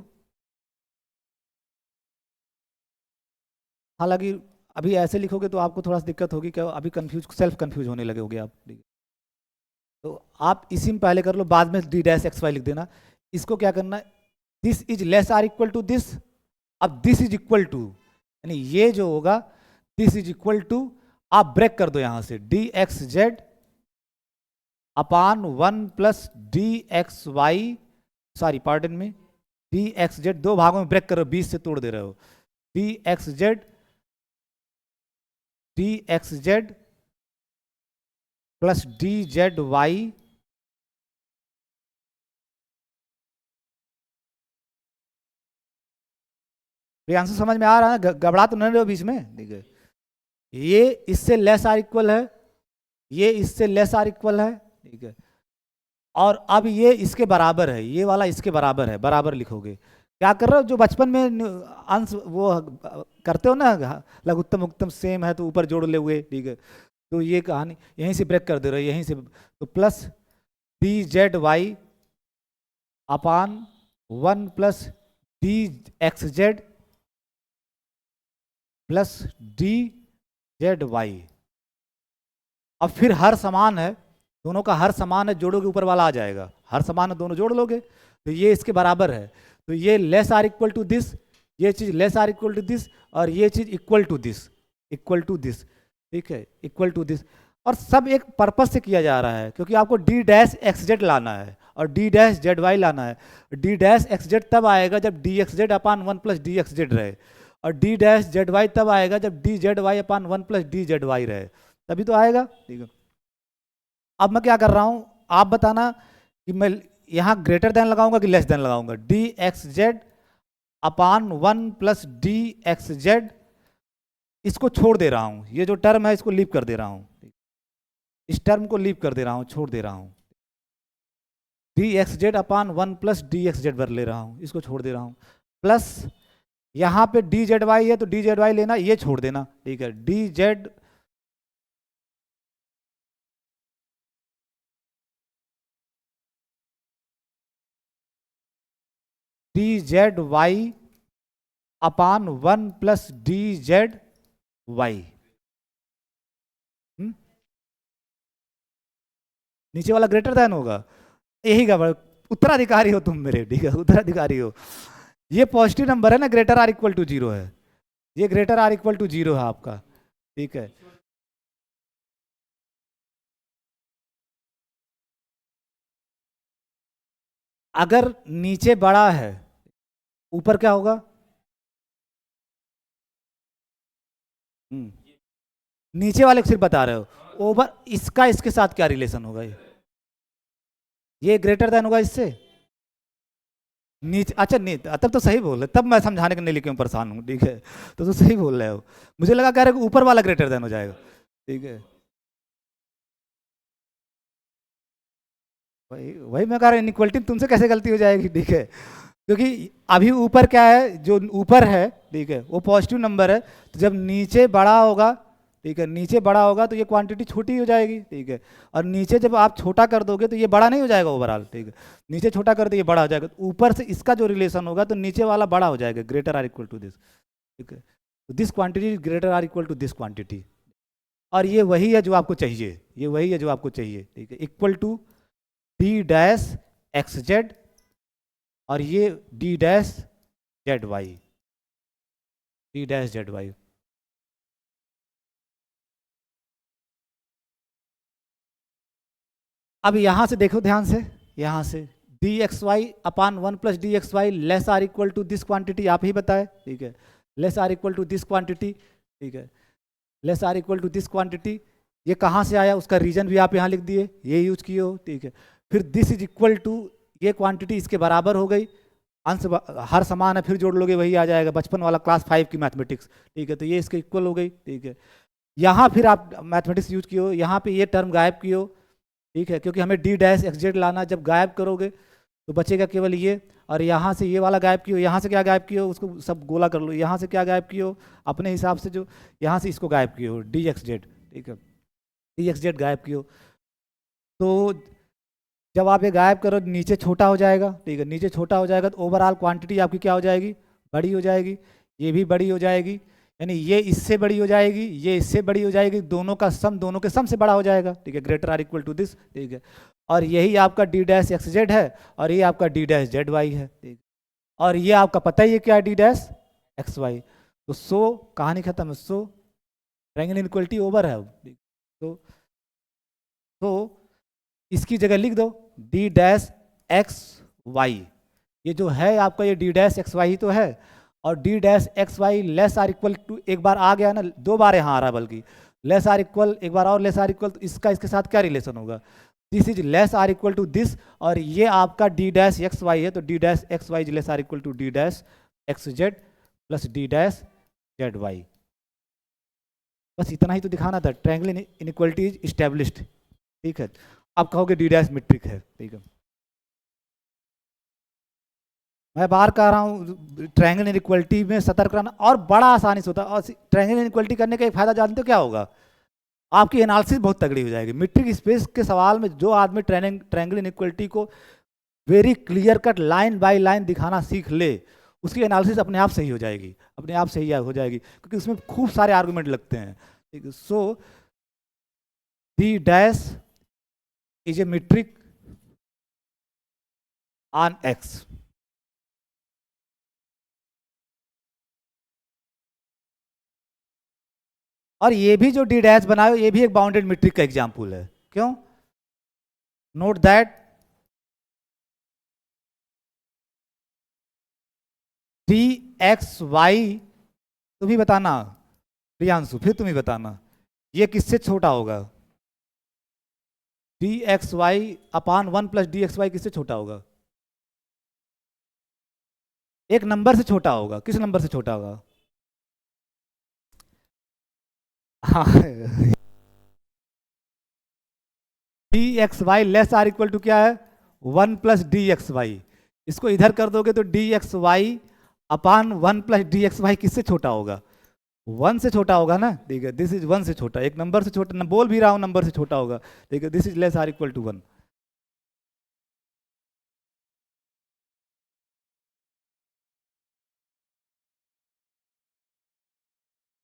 हालांकि अभी ऐसे लिखोगे तो आपको थोड़ा सा दिक्कत होगी, क्या अभी कंफ्यूज सेल्फ कंफ्यूज होने लगोगे आप। तो आप इसी में पहले कर लो, बाद में डी डैश एक्स वाई लिख देना। इसको क्या करना, this is less or equal to this, अब दिस इज इक्वल टू, यानी ये जो होगा दिस इज इक्वल टू, आप ब्रेक कर दो यहां से d x z upon 1 plus d x y, sorry pardon में, डी एक्स जेड दो भागों में ब्रेक करो, 20 से तोड़ दे रहे हो, d x Z plus D Z y answer समझ में आ रहा है, गड़बड़ा तो नहीं रहे हो बीच में, ठीक है। ये इससे लेस आर इक्वल है, ये इससे लेस आर इक्वल है, ठीक है। और अब ये इसके बराबर है, ये वाला इसके बराबर है, बराबर लिखोगे। क्या कर रहे हो, जो बचपन में अंश वो करते हो ना, लघुत्तम उत्तम सेम है तो ऊपर जोड़ ले हुए, ठीक है। तो ये कहानी यहीं से ब्रेक कर दे रहे हो, यहीं से, तो plus D Z y upon 1 plus d x Z plus D Z y. अब फिर हर समान है, दोनों का हर समान है, जोड़ोगे ऊपर वाला आ जाएगा, हर समान है दोनों जोड़ लोगे तो ये इसके बराबर है। तो ये less or equal to this, ये चीज less or equal to this, और ये चीज equal to this, equal to this, ठीक है, इक्वल टू दिस। और सब एक पर्पस से किया जा रहा है, क्योंकि आपको डी डैश एक्स जेड लाना है और डी डैश जेड वाई लाना है। डी डैश एक्स जेड तब आएगा जब D x z upon 1 plus d x Z रहे, और डी डैश जेड वाई तब आएगा जब D Z y upon 1 plus D Z Y रहे, तभी तो आएगा, ठीक है। अब मैं क्या कर रहा हूं, आप बताना कि मैं यहां ग्रेटर देन लगाऊंगा कि लेस देन लगाऊंगा। D x z upon 1 plus d x Z, इसको छोड़ दे रहा हूं, ये जो टर्म है इसको लीव कर दे रहा हूं, इस टर्म को लीव कर दे रहा हूं, छोड़ दे रहा हूं। D x z upon 1 plus d x Z भर ले रहा हूं, इसको छोड़ दे रहा हूं। प्लस यहां पे डी जेड वाई है तो डी जेड वाई लेना, ये छोड़ देना, ठीक है। D z d Z y upon 1 plus D Z y, नीचे वाला ग्रेटर देन होगा, यही गड़बड़, उत्तराधिकारी हो तुम मेरे, ठीक है, उत्तराधिकारी हो। ये पॉजिटिव नंबर है ना, ग्रेटर आर इक्वल टू 0 है, ये ग्रेटर आर इक्वल टू 0 है आपका, ठीक है। अगर नीचे बड़ा है ऊपर क्या होगा, नीचे वाले को सिर्फ बता रहे हो, ओवर इसका इसके साथ क्या रिलेशन होगा, ये ग्रेटर देन होगा इससे नीचे, अच्छा नहीं तब तो सही बोल रहे, तब मैं समझाने के लिए क्यों परेशान हूँ, ठीक है। तो सही बोल रहे हो, मुझे लगा कह रहे ऊपर वाला ग्रेटर देन हो जाएगा, ठीक है। वही वही मैं कह रहा हूँ, इनइक्वलिटी तुमसे कैसे गलती हो जाएगी, ठीक है। क्योंकि अभी ऊपर क्या है, जो ऊपर है, ठीक है, वो पॉजिटिव नंबर है, तो जब नीचे बड़ा होगा, ठीक है, नीचे बड़ा होगा तो ये क्वांटिटी छोटी हो जाएगी, ठीक है। और नीचे जब आप छोटा कर दोगे तो ये बड़ा नहीं हो जाएगा ओवरऑल, ठीक है। नीचे छोटा कर दो ये बड़ा हो जाएगा, ऊपर से इसका जो रिलेशन होगा तो नीचे वाला बड़ा हो जाएगा, greater or equal to this, ठीक है। तो this quantity greater or equal to this quantity, और ये वही है जो आपको चाहिए, ये वही है जो आपको चाहिए, ठीक है। Equal to d dash x z और ये d dash z Y, d dash z y. अब यहां से देखो ध्यान से, यहां से d x y upon 1 plus d x Y less or equal to this quantity आप ही बताए, ठीक है। Less or equal to this quantity, ठीक है, less or equal to this quantity, ये कहाँ से आया उसका रीजन भी आप यहाँ लिख दिए, ये यूज किए हो, ठीक है। फिर दिस इज इक्वल टू, ये क्वांटिटी इसके बराबर हो गई, अंश हर समान है, फिर जोड़ लोगे वही आ जाएगा, बचपन वाला क्लास 5 की मैथमेटिक्स, ठीक है। तो ये इसके इक्वल हो गई, ठीक है। यहाँ फिर आप मैथमेटिक्स यूज किए हो, यहाँ पे ये टर्म गायब किए हो, ठीक है, क्योंकि हमें डी डैश एक्स जेड लाना, जब गायब करोगे तो बचेगा केवल ये, और यहाँ से ये वाला गायब किए हो, यहाँ से क्या गायब किए हो उसको सब गोला कर लो, यहाँ से क्या गायब किए हो अपने हिसाब से, जो यहाँ से इसको गायब किए हो डी एक्स जेड, ठीक है, डी एक्स जेड गायब किए हो। तो जब आप ये गायब करो नीचे छोटा हो जाएगा, ठीक है, नीचे छोटा हो जाएगा तो ओवरऑल क्वांटिटी आपकी क्या हो जाएगी, बड़ी हो जाएगी, ये भी बड़ी हो जाएगी, यानी ये इससे बड़ी हो जाएगी, ये इससे बड़ी हो जाएगी, दोनों का सम दोनों के सम से बड़ा हो जाएगा, ठीक है, greater or equal to this, ठीक है। और यही आपका डी डैश एक्स जेड है, और ये आपका डी डैश जेड वाई है, ठीक, और ये आपका पता ही है क्या, डी डैश एक्स वाई। तो सो कहानी खत्म है, सो ट्रायंगल इनइक्वालिटी ओवर है। तो इसकी जगह लिख दो डी डैश एक्स वाई, ये जो है आपका ये डी डैश एक्स वाई तो है, और d dash x Y less or equal to, एक बार आ गया ना, दो बार यहाँ आ रहा है बल्कि, लेस आर इक्वल, एक बार और लेस आर इक्वल, तो इसका इसके साथ क्या रिलेशन होगा, this is less or equal to this, और ये आपका डी डैश एक्स वाई है, तो d dash x Y less or equal to d dash x Z plus d dash z y. बस इतना ही तो दिखाना था, ट्रायंगल इनइक्वालिटी इज इस्टेब्लिश्ड, ठीक है। आप कहोगे डी डैश मीट्रिक है, ठीक है, मैं बाहर कह रहा हूँ ट्रायंगल इनइक्वालिटी में सतर्क रहना और बड़ा आसानी से होता है। और ट्रायंगल इनइक्वालिटी करने का एक फायदा जानते हो क्या होगा, आपकी एनालिसिस बहुत तगड़ी हो जाएगी। मीट्रिक स्पेस के सवाल में जो आदमी ट्रायंगल इनइक्वालिटी को very clear cut line by line दिखाना सीख ले, उसकी एनालिसिस अपने आप सही हो जाएगी, अपने आप सही हो जाएगी, क्योंकि उसमें खूब सारे आर्गूमेंट लगते हैं, ठीक है। So D dash is a metric on x, और ये भी जो डी डैश बनाए ये भी एक बाउंडेड मीट्रिक का एग्जाम्पल है। क्यों? Note that d x y, तुम ही बताना प्रियांशु, फिर तुम ही बताना ये किससे छोटा होगा, d x y upon 1 plus d x Y किससे छोटा होगा, एक नंबर से छोटा होगा, किस नंबर से छोटा होगा, हाँ d x Y less or equal to क्या है 1 प्लस डी एक्स वाई, इसको इधर कर दोगे तो D x y upon 1 plus d x Y किससे छोटा होगा, 1 से छोटा होगा ना, ठीक है, दिस इज 1 से छोटा, एक नंबर से छोटा, बोल भी रहा हूँ नंबर से छोटा होगा, ठीक है, this is less or equal to 1।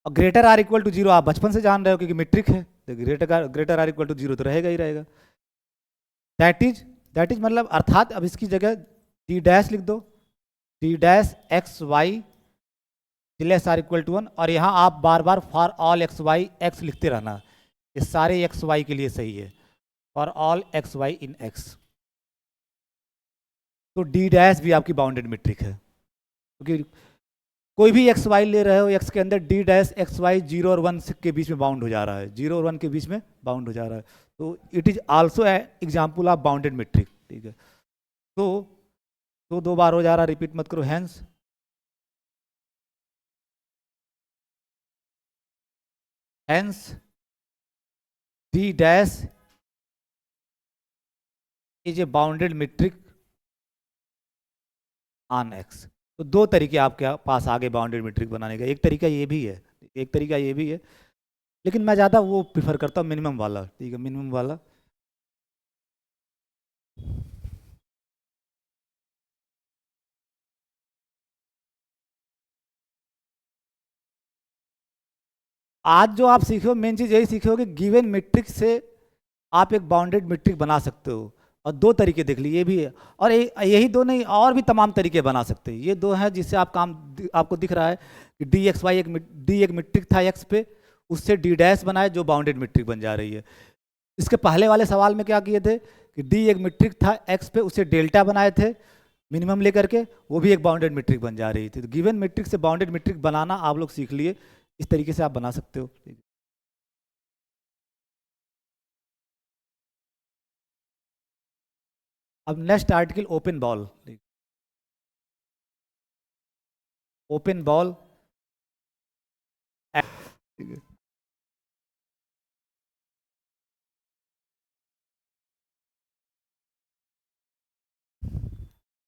और ग्रेटर आर इक्वल टू 0 आप बचपन से जान रहे हो क्योंकि मीट्रिक है, ग्रेटर आर इक्वल टू 0 तो रहेगा ही रहेगा। दैट इज मतलब अर्थात, अब इसकी जगह डी डैश लिख दो, d dash x Y less or equal to 1, और यहाँ आप बार बार for all x y x लिखते रहना, ये सारे एक्स वाई के लिए सही है, for all x Y in x. तो डी डैश भी आपकी बाउंडेड मीट्रिक है, क्योंकि कोई भी एक्स वाई ले रहे हो, एक्स के अंदर डी डैश एक्स वाई 0 और 1 के बीच में बाउंड हो जा रहा है, 0 और 1 के बीच में बाउंड हो जा रहा है, तो it is also example of bounded metric, ठीक है। तो 2 बार हो जा रहा है, रिपीट मत करो, hence D dash is a bounded metric on X. तो 2 तरीके आपके पास आगे बाउंडेड मीट्रिक बनाने का, एक तरीका ये भी है, एक तरीका ये भी है, लेकिन मैं ज़्यादा वो प्रिफर करता हूँ मिनिमम वाला, ठीक है, मिनिमम वाला। आज जो आप सीखो मेन चीज़ यही सीखे हो कि गिवन मीट्रिक से आप एक बाउंडेड मीट्रिक बना सकते हो, और 2 तरीके देख लिए, ये भी है, और यही 2 नहीं और भी तमाम तरीके बना सकते हैं, ये 2 हैं जिससे आप आपको दिख रहा है कि डी एक्स वाई एक मीट्रिक था एक्स पे, उससे डी डैश बनाए जो बाउंडेड मीट्रिक बन जा रही है। इसके पहले वाले सवाल में क्या किए थे कि डी एक मीट्रिक था एक्स पे, उससे डेल्टा बनाए थे, मिनिमम लेकर के वो भी एक बाउंडेड मीट्रिक बन जा रही थी। तो गिवन मीट्रिक से बाउंडेड मीट्रिक बनाना आप लोग सीख लिए, इस तरीके से आप बना सकते हो। अब next article open ball. Open ball ठीक है।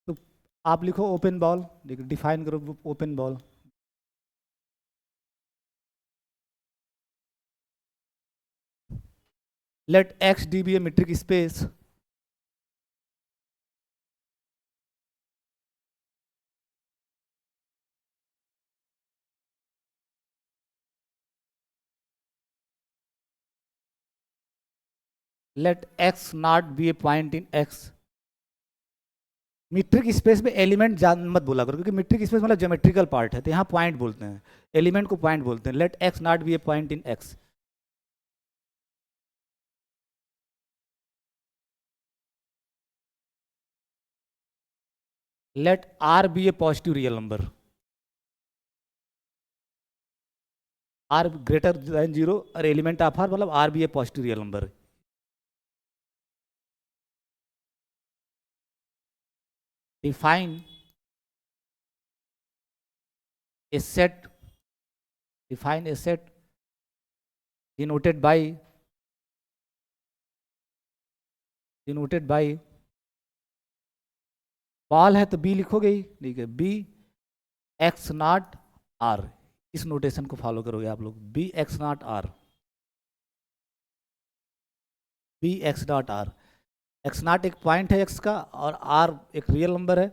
तो आप लिखो ओपन बॉल, डिफाइन करो open ball. Let x d be a metric space let x naught be a point in x. Metric space में एलिमेंट मत बोला करो, क्योंकि मीट्रिक स्पेस मतलब ज्योमेट्रिकल पार्ट है, तो यहाँ पॉइंट बोलते हैं, एलिमेंट को पॉइंट बोलते हैं। Let x naught be a point in x. Let r be a positive real number. R greater than zero और एलिमेंट ऑफ आर मतलब r be a positive real number. Define a set, define a set denoted by ball है तो b लिखोगे ही, ठीक है। B x naught r, इस notation को फॉलो करोगे आप लोग। B x naught r, b x naught r. X not एक पॉइंट है एक्स का, और आर एक रियल नंबर है,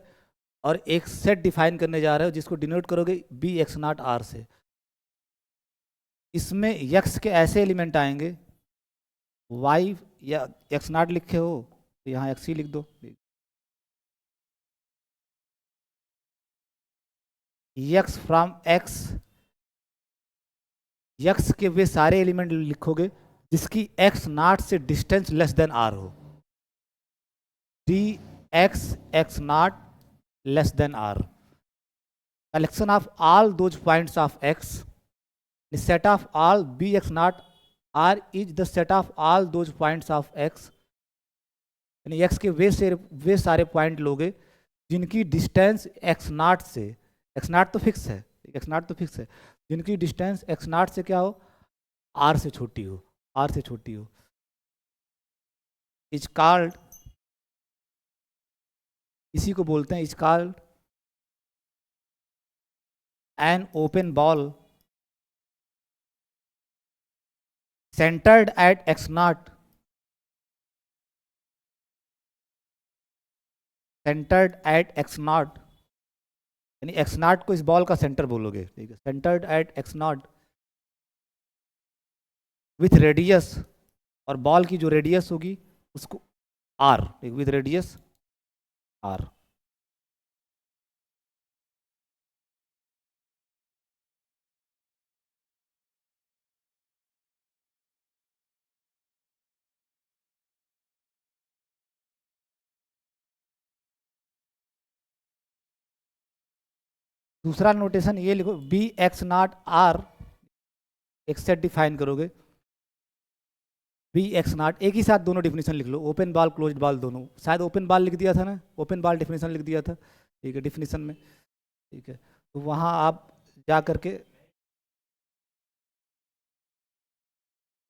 और एक सेट डिफाइन करने जा रहे हो जिसको डिनोट करोगे बी एक्स नॉट आर से। इसमें एक्स के ऐसे एलिमेंट आएंगे, वाई या एक्स नॉट लिखे हो तो यहाँ एक्स ही लिख दो। एक्स फ्रॉम एक्स, एक्स के वे सारे एलिमेंट लिखोगे जिसकी एक्स नॉट से डिस्टेंस लेस देन आर हो। D x x naught less than r. Collection of all those points of x, set of all bx naught r is the set of all those points of x। यानी x के वे सारे point लोगे जिनकी distance x not से, x not तो fix है, x not तो फिक्स है, जिनकी डिस्टेंस x नॉट से क्या हो, r से छोटी हो, r से छोटी हो, इज कॉल्ड, इसी को बोलते हैं is called an open ball centered at x naught, centered at x naught, यानी x naught को इस बॉल का सेंटर बोलोगे, ठीक है। centered at x naught with radius, और बॉल की जो रेडियस होगी उसको r, विथ रेडियस r। दूसरा नोटेशन ये लिखो, बी एक्स नॉट आर, एक सेट डिफाइन करोगे, बी एक्स नॉट, एक ही साथ दोनों डिफिनेशन लिख लो, ओपन बॉल क्लोज्ड बॉल दोनों। शायद ओपन बॉल लिख दिया था ना, ओपन बॉल डिफिनेशन लिख दिया था, ठीक है, डिफिनेशन में, ठीक है। तो वहाँ आप जा करके,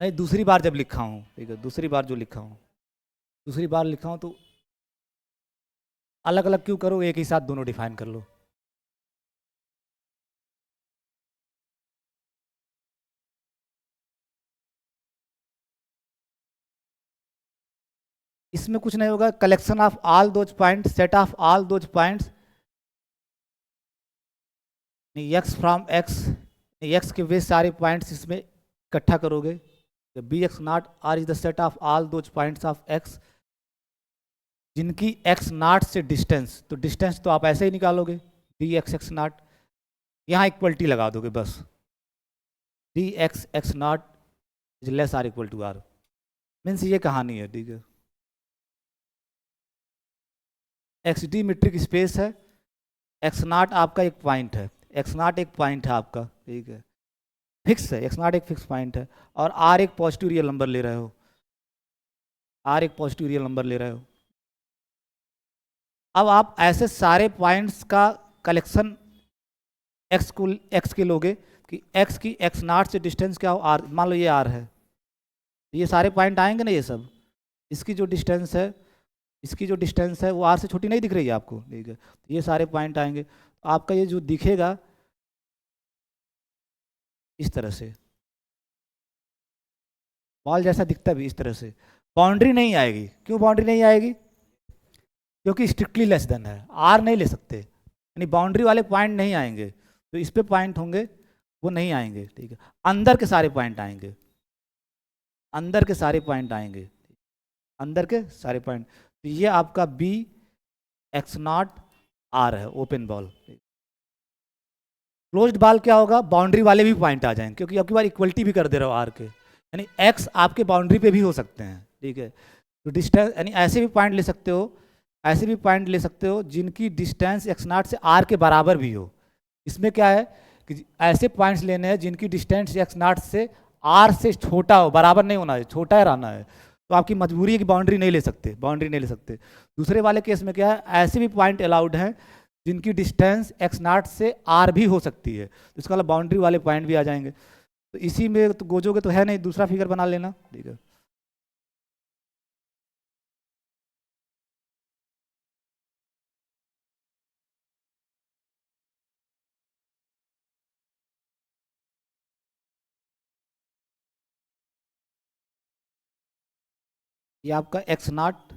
नहीं दूसरी बार जब लिखा हूँ, ठीक है, दूसरी बार जो लिखा हूँ, दूसरी बार लिखा हूँ तो अलग अलग क्यों करो, एक ही साथ दोनों डिफाइन कर लो। इसमें कुछ नहीं होगा, collection of all those point, set of all those points, x from x, x के वे सारे पॉइंट्स इसमें इकट्ठा करोगे, b x naught r is the set of all those points of x जिनकी एक्स नॉट से डिस्टेंस, तो distance तो आप ऐसे ही निकालोगे, डी एक्स एक्स नॉट, यहाँ इक्वलिटी लगा दोगे बस, d x x naught is less or equal to r. Means ये कहानी है, ठीक है। एक्स डी मीट्रिक स्पेस है, एक्स नॉट आपका एक पॉइंट है, एक्स नॉट एक पॉइंट है आपका, ठीक है, फिक्स है, एक्स नॉट एक फिक्स पॉइंट है, और आर एक पॉजिटिव रियल नंबर ले रहे हो, आर एक पॉजिटिव रियल नंबर ले रहे हो। अब आप ऐसे सारे पॉइंट्स का कलेक्शन एक्स के लोगे कि एक्स की एक्स नॉट से डिस्टेंस क्या हो, आर, मान लो ये आर है, ये सारे पॉइंट आएंगे ना, ये सब, इसकी जो डिस्टेंस है, इसकी जो डिस्टेंस है वो आर से छोटी नहीं दिख रही है आपको, ठीक है, ये सारे पॉइंट आएंगे, तो आपका ये जो दिखेगा इस तरह से, बॉल जैसा दिखता भी इस तरह से, बाउंड्री नहीं आएगी। क्यों बाउंड्री नहीं आएगी? क्योंकि स्ट्रिक्टली लेस देन है, आर नहीं ले सकते, यानी बाउंड्री वाले पॉइंट नहीं आएंगे, तो इस पे पॉइंट होंगे वो नहीं आएंगे, ठीक है, अंदर के सारे पॉइंट आएंगे, अंदर के सारे पॉइंट आएंगे, अंदर के सारे पॉइंट, तो ये आपका बी एक्स नॉट आर है, ओपन बॉल। क्लोज्ड बॉल क्या होगा? बाउंड्री वाले भी पॉइंट आ जाएंगे, क्योंकि आपकी बार इक्वलिटी भी कर दे रहे हो आर के, यानी एक्स आपके बाउंड्री पे भी हो सकते हैं, ठीक है, तो डिस्टेंस, यानी ऐसे भी पॉइंट ले सकते हो, ऐसे भी पॉइंट ले सकते हो जिनकी डिस्टेंस एक्स नॉट से आर के बराबर भी हो। इसमें क्या है कि ऐसे पॉइंट्स लेने हैं जिनकी डिस्टेंस एक्स नॉट से आर से छोटा हो, बराबर नहीं होना है, छोटा है रहना है, तो आपकी मजबूरी है कि बाउंड्री नहीं ले सकते, बाउंड्री नहीं ले सकते। दूसरे वाले केस में क्या है, ऐसे भी पॉइंट अलाउड हैं जिनकी डिस्टेंस एक्स नॉट से आर भी हो सकती है, तो इसका मतलब बाउंड्री वाले पॉइंट भी आ जाएंगे। तो इसी में तो गोजोगे तो है नहीं, दूसरा फिगर बना लेना, ठीक है। ये आपका एक्स नॉट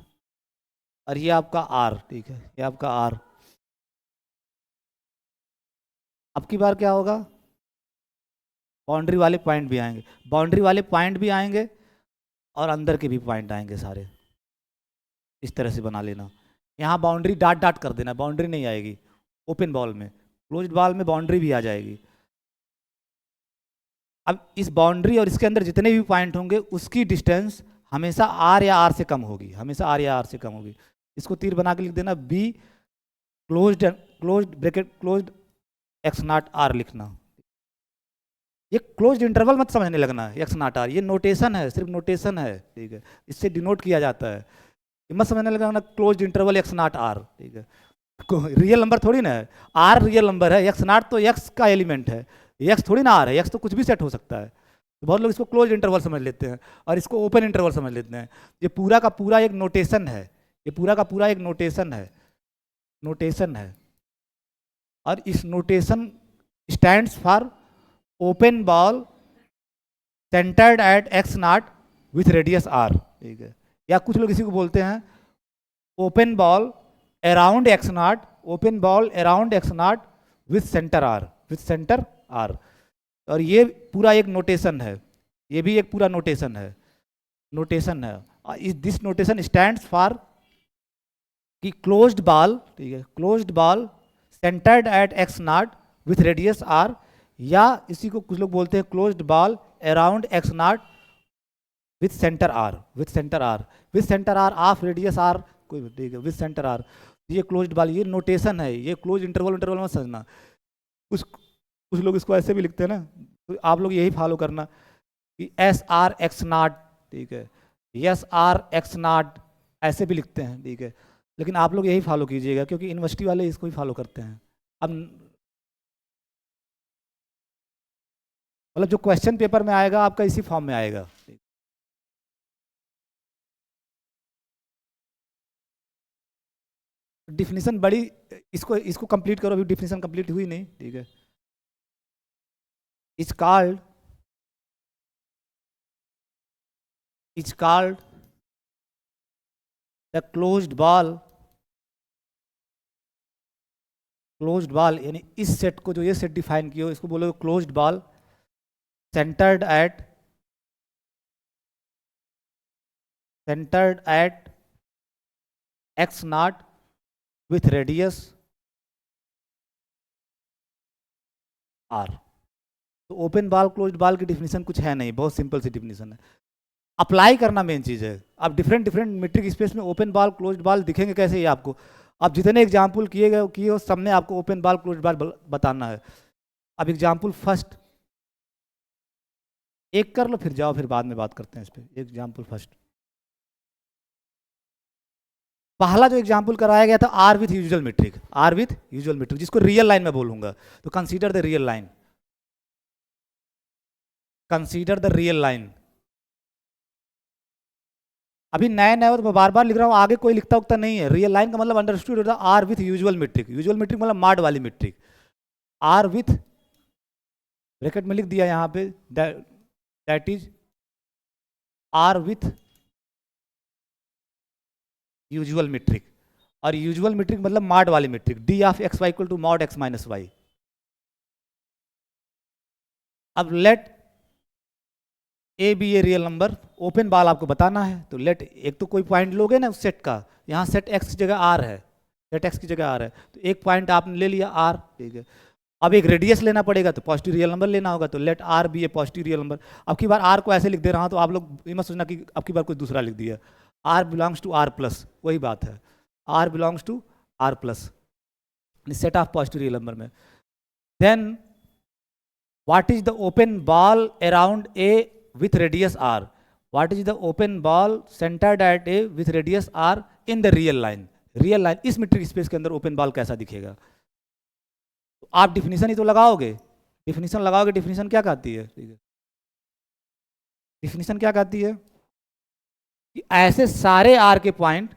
और ये आपका आर, ठीक है, ये आपका आर। अब की बार क्या होगा, बाउंड्री वाले पॉइंट भी आएंगे, बाउंड्री वाले पॉइंट भी आएंगे और अंदर के भी पॉइंट आएंगे सारे, इस तरह से बना लेना। यहाँ बाउंड्री डाट डाट कर देना, बाउंड्री नहीं आएगी ओपन बॉल में, क्लोज्ड बॉल में बाउंड्री भी आ जाएगी। अब इस बाउंड्री और इसके अंदर जितने भी पॉइंट होंगे उसकी डिस्टेंस हमेशा आर या आर से कम होगी, हमेशा आर या आर से कम होगी। इसको तीर बना के लिख देना, b closed, closed bracket closed x naught r लिखना। ये क्लोज्ड इंटरवल मत समझने लगना है एक्स नॉट आर, ये नोटेशन है, सिर्फ नोटेशन है, ठीक है, इससे डिनोट किया जाता है, ये मत समझने लगना closed interval x naught r, ठीक है, रियल नंबर थोड़ी ना है, आर रियल नंबर है, एक्स नॉट तो एक्स का एलिमेंट है, एक्स थोड़ी ना आर है, एक्स तो कुछ भी सेट हो सकता है। तो बहुत लोग इसको क्लोज इंटरवल समझ लेते हैं और इसको ओपन इंटरवल समझ लेते हैं। ये पूरा का पूरा एक नोटेशन है, ये पूरा का पूरा एक नोटेशन है, नोटेशन है, और इस notation stands for open ball centred at x naught with radius r, ठीक है, या कुछ लोग इसी को बोलते हैं open ball around x naught, open ball around x naught with centre r, with centre r. और ये पूरा एक नोटेशन है, ये भी एक पूरा नोटेशन है, नोटेशन है। दिस नोटेशन स्टैंड्स फॉर कि क्लोज्ड बॉल, ठीक है, closed ball centred at x naught with radius r, या इसी को कुछ लोग बोलते हैं closed ball around x naught with centre r, with centre r, with centre r of radius r, कोई, ठीक है, विथ सेंटर आर। ये क्लोज्ड बॉल, ये नोटेशन है, ये क्लोज इंटरवल इंटरवल में समझना। कुछ लोग इसको ऐसे भी लिखते हैं ना, तो आप लोग यही फॉलो करना कि एस आर एक्स नॉट, ठीक है, एस आर एक्स नॉट ऐसे भी लिखते हैं, ठीक है, लेकिन आप लोग यही फॉलो कीजिएगा क्योंकि यूनिवर्सिटी वाले इसको ही फॉलो करते हैं। अब मतलब जो क्वेश्चन पेपर में आएगा आपका इसी फॉर्म में आएगा। डिफिनीशन बड़ी, इसको इसको कंप्लीट करो, अभी डिफिनीशन कंप्लीट हुई नहीं, ठीक है। Is called the closed ball, closed ball यानी इस सेट को, जो ये सेट डिफाइन किया इसको बोलो closed ball centred at x naught with radius R. तो ओपन बॉल क्लोज्ड बॉल की डिफिनीशन कुछ है नहीं, बहुत सिंपल सी डिफिनीशन है, अप्लाई करना मेन चीज़ है। अब डिफरेंट डिफरेंट मीट्रिक स्पेस में ओपन बॉल क्लोज्ड बॉल दिखेंगे कैसे ये आपको, अब जितने एग्जाम्पल किए हो सब में आपको ओपन बॉल क्लोज बॉल बताना है। अब एग्जाम्पल फर्स्ट एक कर लो, फिर जाओ, फिर बाद में बात करते हैं इस पर। एग्जाम्पल फर्स्ट, पहला जो एग्जाम्पल कराया गया था R with usual metric, R with usual metric, जिसको रियल लाइन में बोलूंगा। तो consider the real line, consider the real line. अभी नए नए तो मैं बार बार लिख रहा हूँ, आगे कोई लिखता उगता नहीं है। रियल लाइन का मतलब अंडरस्टूड होता है R with usual metric. Usual metric मतलब माड वाली मीट्रिक। आर विथ ब्रैकेट में लिख दिया यहाँ पे, that is R with usual metric. और यूजुअल मीट्रिक मतलब माड वाली metric, d of x Y equal to mod x minus y. अब let a b a real number, open ball आपको बताना है। तो लेट, एक तो कोई पॉइंट लोगे ना उस सेट का, यहाँ सेट एक्स की जगह आर है, सेट एक्स की जगह आर है, तो एक पॉइंट आपने ले लिया आर, ठीक है। अब एक रेडियस लेना पड़ेगा, तो पॉजिटिव रियल नंबर लेना होगा। तो late r be a positive real number. अब की बार आर को ऐसे लिख दे रहा हूँ, तो आप लोग ये मत सोचना कि अब की बार कुछ दूसरा लिख दिया। R belongs to R plus, वही बात है, r belongs to R plus, set of positive real number में। Then what is the open ball around a with radius r? What is the open ball centered at a with radius r in the real line? Real line, इस metric space के अंदर open ball कैसा दिखेगा? तो आप definition ही तो लगाओगे, definition लगाओगे। डिफिनीशन क्या कहती है? ठीक है, डिफिनीशन क्या कहती है कि ऐसे सारे आर के पॉइंट,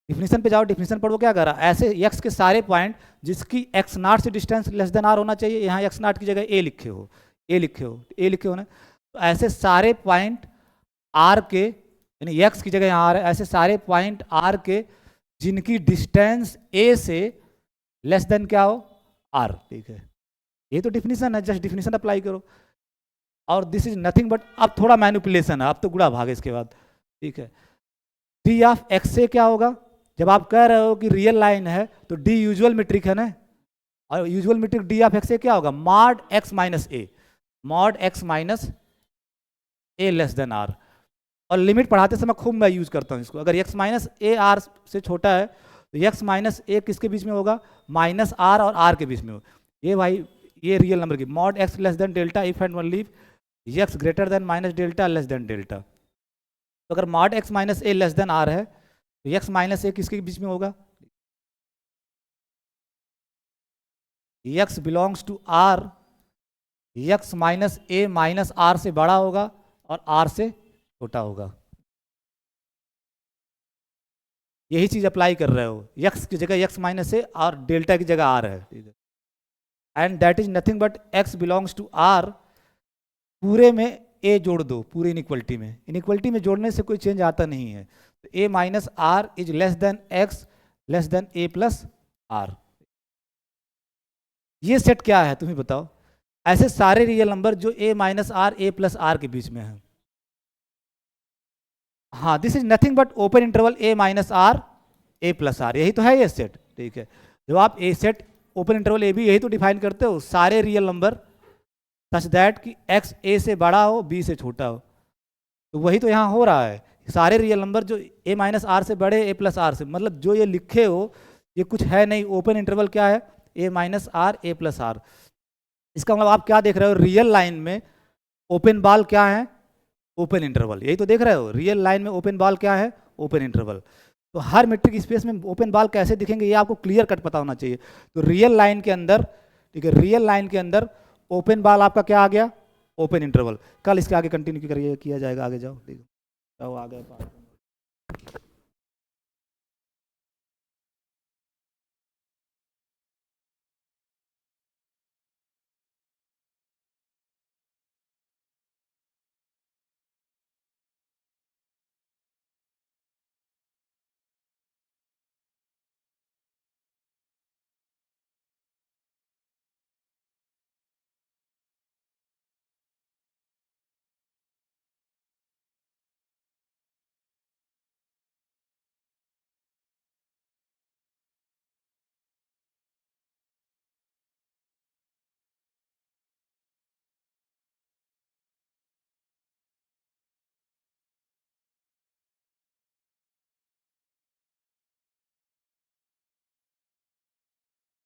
डिफिनीशन पे जाओ, डिफिनीशन पढ़ो क्या कर रहा है, ऐसे एक्स के सारे पॉइंट जिसकी एक्स नॉट से डिस्टेंस लेस देन आर होना चाहिए, यहाँ एक्स नॉट की जगह ए लिखे हो, ए लिखे हो, ए लिखे हो ना, तो ऐसे सारे पॉइंट आर के, यानी एक्स की जगह यहाँ आर है, ऐसे सारे पॉइंट आर के जिनकी डिस्टेंस ए से लेस देन क्या हो, आर, ठीक है। ये तो डिफिनीशन है, जस्ट डिफिनीशन अप्लाई करो। और दिस इज नथिंग बट, अब थोड़ा मैनिपुलेशन है, अब तो गुड़ा भागे इसके बाद, ठीक है। डी ऑफ एक्स से क्या होगा, जब आप कह रहे हो कि रियल लाइन है तो डी यूजुअल मीट्रिक है ना, और usual metric d of x से क्या होगा, mod x minus a, mod x minus a less than R. और लिमिट पढ़ाते समय खूब मैं यूज करता हूँ इसको। अगर एक्स माइनस ए आर से छोटा है तो एक्स माइनस ए किसके बीच में होगा, माइनस आर और आर के बीच में हो। ये भाई ये रियल नंबर की mod x less than delta if and only x greater than minus delta less than delta. तो अगर mod x minus a less than R है तो एक्स माइनस ए किसके बीच में होगा, x belongs to R, x minus a minus R से बड़ा होगा और आर से छोटा होगा। यही चीज अप्लाई कर रहे हो, एक्स की जगह एक्स माइनस ए और डेल्टा की जगह आर है, ठीक है। And that is nothing but x belongs to R, पूरे में ए जोड़ दो, पूरे इनइक्वलिटी में, इनइक्वलिटी में जोड़ने से कोई चेंज आता नहीं है। तो a minus r is less than x less than a plus r. ये सेट क्या है तुम्हें बताओ, ऐसे सारे रियल नंबर जो a minus r a plus r के बीच में है। हाँ, this is nothing but open interval a minus r a plus r, यही तो है ये सेट, ठीक है। जब आप a set open interval a b यही तो डिफाइन करते हो, सारे रियल नंबर सच दैट कि एक्स ए से बड़ा हो बी से छोटा हो। तो वही तो यहाँ हो रहा है, सारे रियल नंबर जो ए माइनस आर से बड़े ए प्लस आर से, मतलब जो ये लिखे हो ये कुछ है नहीं, ओपन इंटरवल क्या है, a minus r a plus r. इसका मतलब आप क्या देख रहे हो, रियल लाइन में ओपन बॉल क्या है, ओपन इंटरवल, यही तो देख रहे हो। रियल लाइन में ओपन बॉल क्या है, ओपन इंटरवल। तो हर मीट्रिक स्पेस में ओपन बॉल कैसे दिखेंगे ये आपको क्लियर कट पता होना चाहिए। तो रियल लाइन के अंदर, ठीक है, रियल लाइन के अंदर ओपन बॉल आपका क्या आ गया, ओपन इंटरवल। कल इसके आगे कंटिन्यू किया जाएगा, आगे जाओ, ठीक है, जाओ आगे।